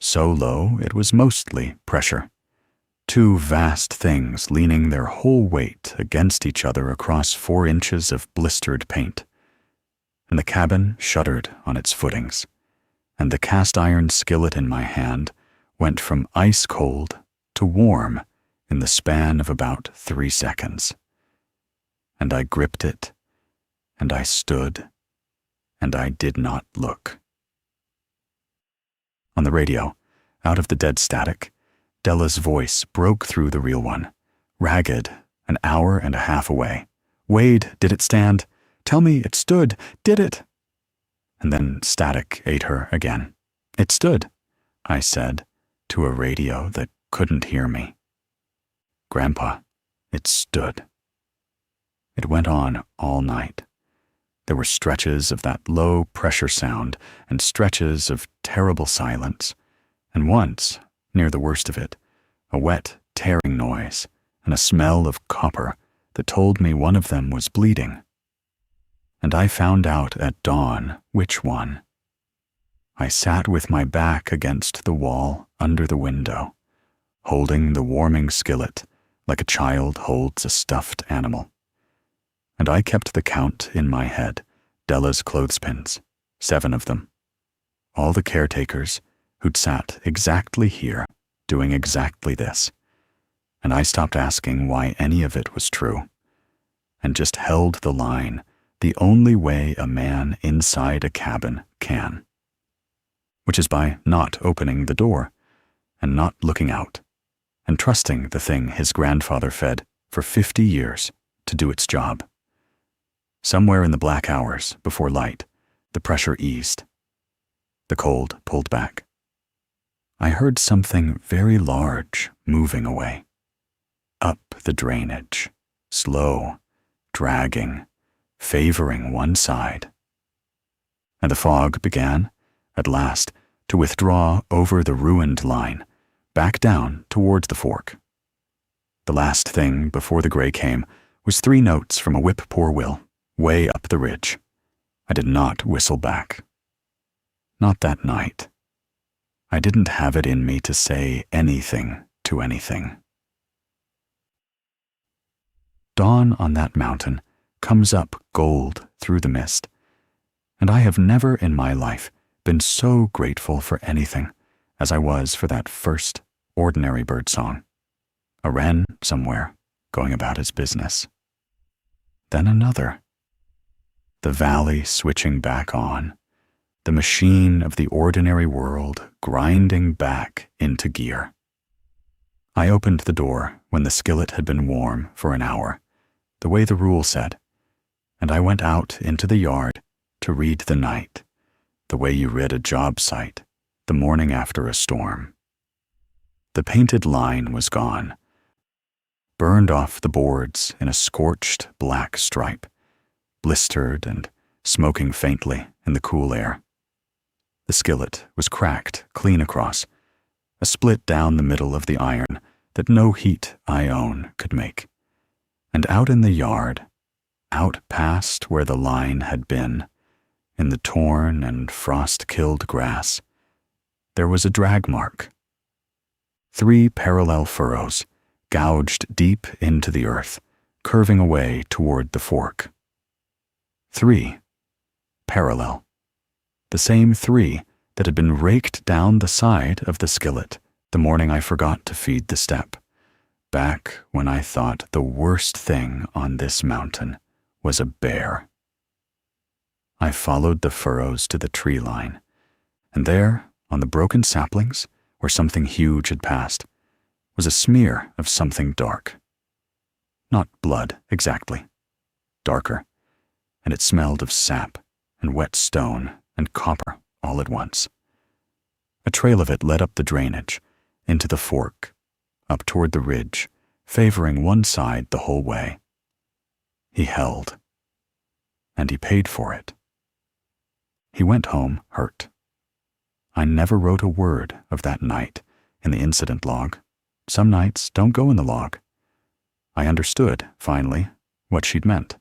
so low it was mostly pressure. 2 vast things leaning their whole weight against each other across 4 inches of blistered paint. And the cabin shuddered on its footings, and the cast-iron skillet in my hand went from ice-cold to warm in the span of about 3 seconds. And I gripped it, and I stood, and I did not look. On the radio, out of the dead static, Della's voice broke through the real one, ragged, an hour and a half away. "Wade, did it stand? Tell me it stood, did it?" And then static ate her again. "It stood," I said, to a radio that couldn't hear me. "Grandpa, it stood." It went on all night. There were stretches of that low-pressure sound and stretches of terrible silence, and once, near the worst of it, a wet, tearing noise and a smell of copper that told me one of them was bleeding. And I found out at dawn which one. I sat with my back against the wall under the window, holding the warming skillet like a child holds a stuffed animal. And I kept the count in my head, Della's clothespins, 7 of them. All the caretakers who'd sat exactly here doing exactly this. And I stopped asking why any of it was true, and just held the line the only way a man inside a cabin can, which is by not opening the door and not looking out and trusting the thing his grandfather fed for 50 years to do its job. Somewhere in the black hours before light, the pressure eased. The cold pulled back. I heard something very large moving away. Up the drainage, slow, dragging, favoring one side. And the fog began, at last, to withdraw over the ruined line, back down towards the fork. The last thing before the gray came was 3 notes from a whip-poor-will, way up the ridge. I did not whistle back. Not that night. I didn't have it in me to say anything to anything. Dawn on that mountain comes up gold through the mist, and I have never in my life been so grateful for anything as I was for that first ordinary bird song. A wren somewhere going about his business. Then another. The valley switching back on, the machine of the ordinary world grinding back into gear. I opened the door when the skillet had been warm for an hour, the way the rule said, and I went out into the yard to read the night, the way you read a job site the morning after a storm. The painted line was gone, burned off the boards in a scorched black stripe, blistered and smoking faintly in the cool air. The skillet was cracked clean across, a split down the middle of the iron that no heat I own could make. And out in the yard, out past where the line had been, in the torn and frost-killed grass, there was a drag mark. 3 parallel furrows, gouged deep into the earth, curving away toward the fork. 3. Parallel. The same 3 that had been raked down the side of the skillet the morning I forgot to feed the step, back when I thought the worst thing on this mountain was a bear. I followed the furrows to the tree line, and there, on the broken saplings, where something huge had passed, was a smear of something dark. Not blood, exactly. Darker, and it smelled of sap and wet stone and copper all at once. A trail of it led up the drainage, into the fork, up toward the ridge, favoring one side the whole way. He held, and he paid for it. He went home hurt. I never wrote a word of that night in the incident log. Some nights don't go in the log. I understood, finally, what she'd meant.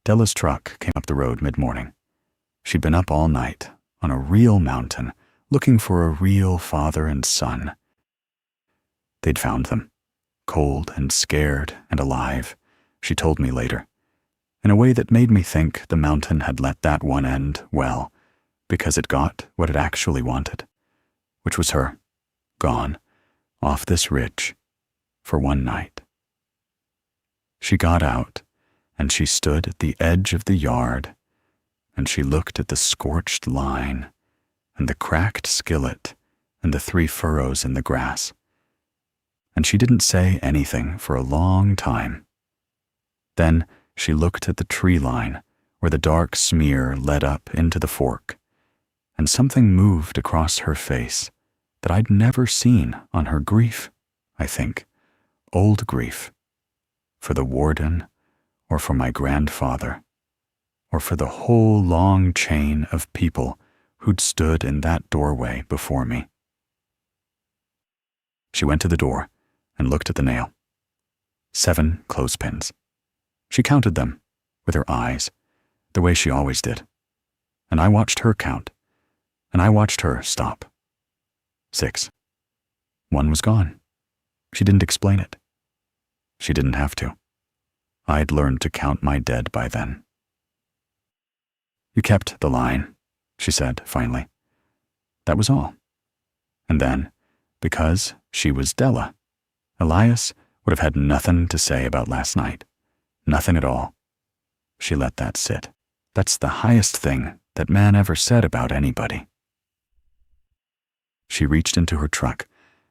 Della's truck came up the road mid-morning. She'd been up all night, on a real mountain, looking for a real father and son. They'd found them, cold and scared and alive, she told me later, in a way that made me think the mountain had let that one end well, because it got what it actually wanted, which was her, gone, off this ridge, for one night. She got out, and she stood at the edge of the yard, and she looked at the scorched line, and the cracked skillet, and the 3 furrows in the grass. And she didn't say anything for a long time. Then she looked at the tree line, where the dark smear led up into the fork, and something moved across her face that I'd never seen on her grief, I think, old grief, for the warden, or for my grandfather, or for the whole long chain of people who'd stood in that doorway before me. She went to the door and looked at the nail. 7 clothespins. She counted them with her eyes, the way she always did. And I watched her count, and I watched her stop. 6. One was gone. She didn't explain it. She didn't have to. I'd learned to count my dead by then. You kept the line, she said finally. That was all. And then, because she was Della, Elias would have had nothing to say about last night. Nothing at all. She let that sit. That's the highest thing that man ever said about anybody. She reached into her truck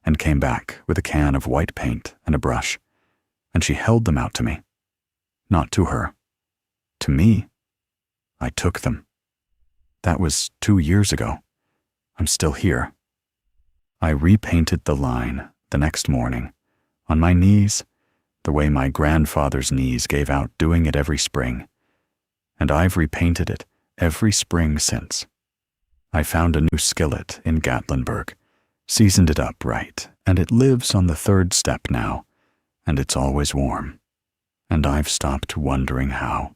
and came back with a can of white paint and a brush, and she held them out to me. Not to her. To me. I took them. That was 2 years ago. I'm still here. I repainted the line the next morning, on my knees, the way my grandfather's knees gave out doing it every spring. And I've repainted it every spring since. I found a new skillet in Gatlinburg, seasoned it up right, and it lives on the 3rd step now, and it's always warm. And I've stopped wondering how.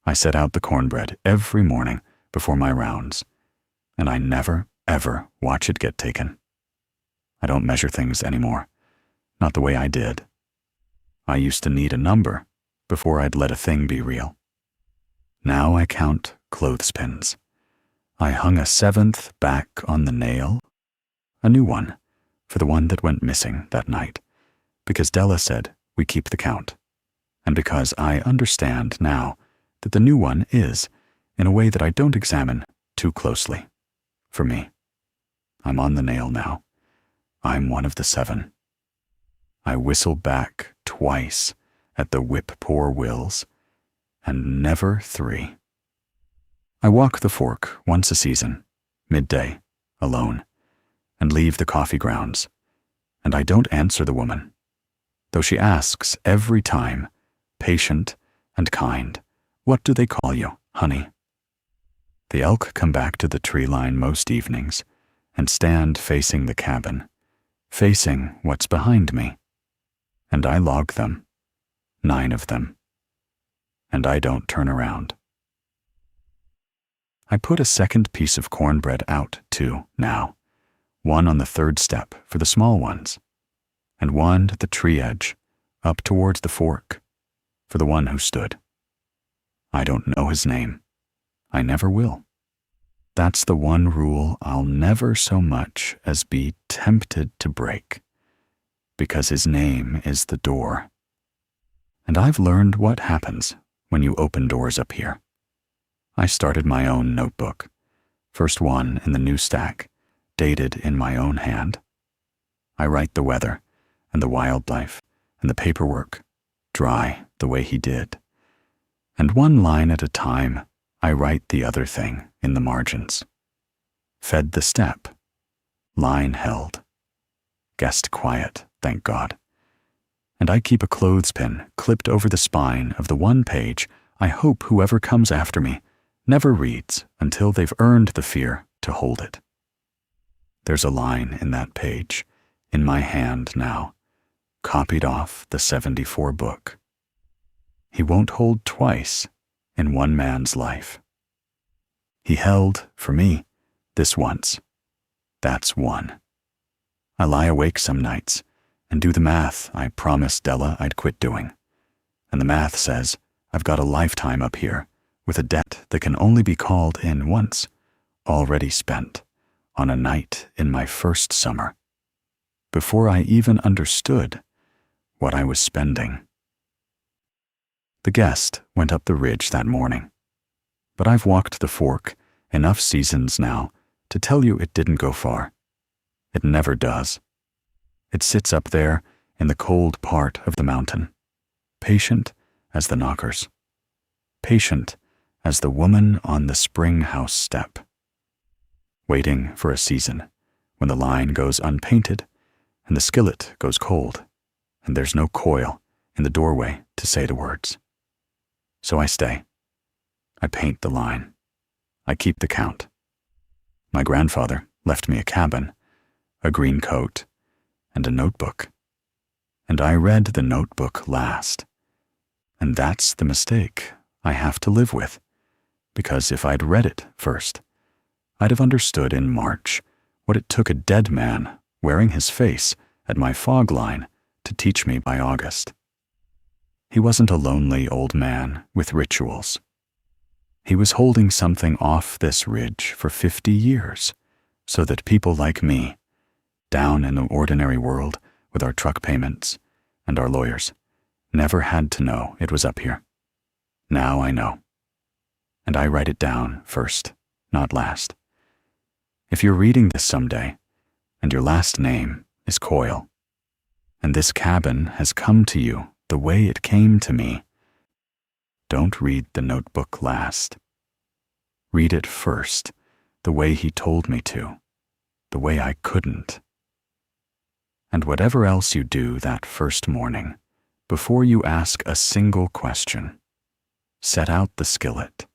I set out the cornbread every morning before my rounds, and I never, ever watch it get taken. I don't measure things anymore, not the way I did. I used to need a number before I'd let a thing be real. Now I count clothespins. I hung a 7th back on the nail, a new one, for the one that went missing that night, because Della said we keep the count, and because I understand now that the new one is, in a way that I don't examine too closely. For me, I'm on the nail now. I'm one of the 7. I whistle back twice at the whip poor wills, and never 3. I walk the fork once a season, midday, alone, and leave the coffee grounds, and I don't answer the woman, though she asks every time, patient and kind, "What do they call you, honey?" The elk come back to the tree line most evenings and stand facing the cabin, facing what's behind me, and I log them, 9 of them, and I don't turn around. I put a 2nd piece of cornbread out, too, now, one on the 3rd step for the small ones, and one at the tree edge, up towards the fork, for the one who stood. I don't know his name. I never will. That's the one rule I'll never so much as be tempted to break, because his name is the door. And I've learned what happens when you open doors up here. I started my own notebook, first one in the new stack, dated in my own hand. I write the weather and the wildlife and the paperwork, dry the way he did. And one line at a time, I write the other thing in the margins. Fed the step. Line held. Guest quiet, thank God. And I keep a clothespin clipped over the spine of the one page I hope whoever comes after me never reads until they've earned the fear to hold it. There's a line in that page, in my hand now, copied off the 74 book. He won't hold twice in one man's life. He held, for me, this once. That's one. I lie awake some nights and do the math I promised Della I'd quit doing. And the math says I've got a lifetime up here with a debt that can only be called in once, already spent on a night in my first summer, before I even understood what I was spending. The guest went up the ridge that morning, but I've walked the fork enough seasons now to tell you it didn't go far. It never does. It sits up there in the cold part of the mountain, patient as the knockers, patient as the woman on the spring house step, waiting for a season when the line goes unpainted and the skillet goes cold and there's no coil in the doorway to say the words. So I stay. I paint the line. I keep the count. My grandfather left me a cabin, a green coat, and a notebook. And I read the notebook last. And that's the mistake I have to live with, because if I'd read it first, I'd have understood in March what it took a dead man wearing his face at my fog line to teach me by August. He wasn't a lonely old man with rituals. He was holding something off this ridge for 50 years so that people like me, down in the ordinary world with our truck payments and our lawyers, never had to know it was up here. Now I know. And I write it down first, not last. If you're reading this someday, and your last name is Coyle, and this cabin has come to you the way it came to me, don't read the notebook last. Read it first, the way he told me to, the way I couldn't. And whatever else you do that first morning, before you ask a single question, set out the skillet.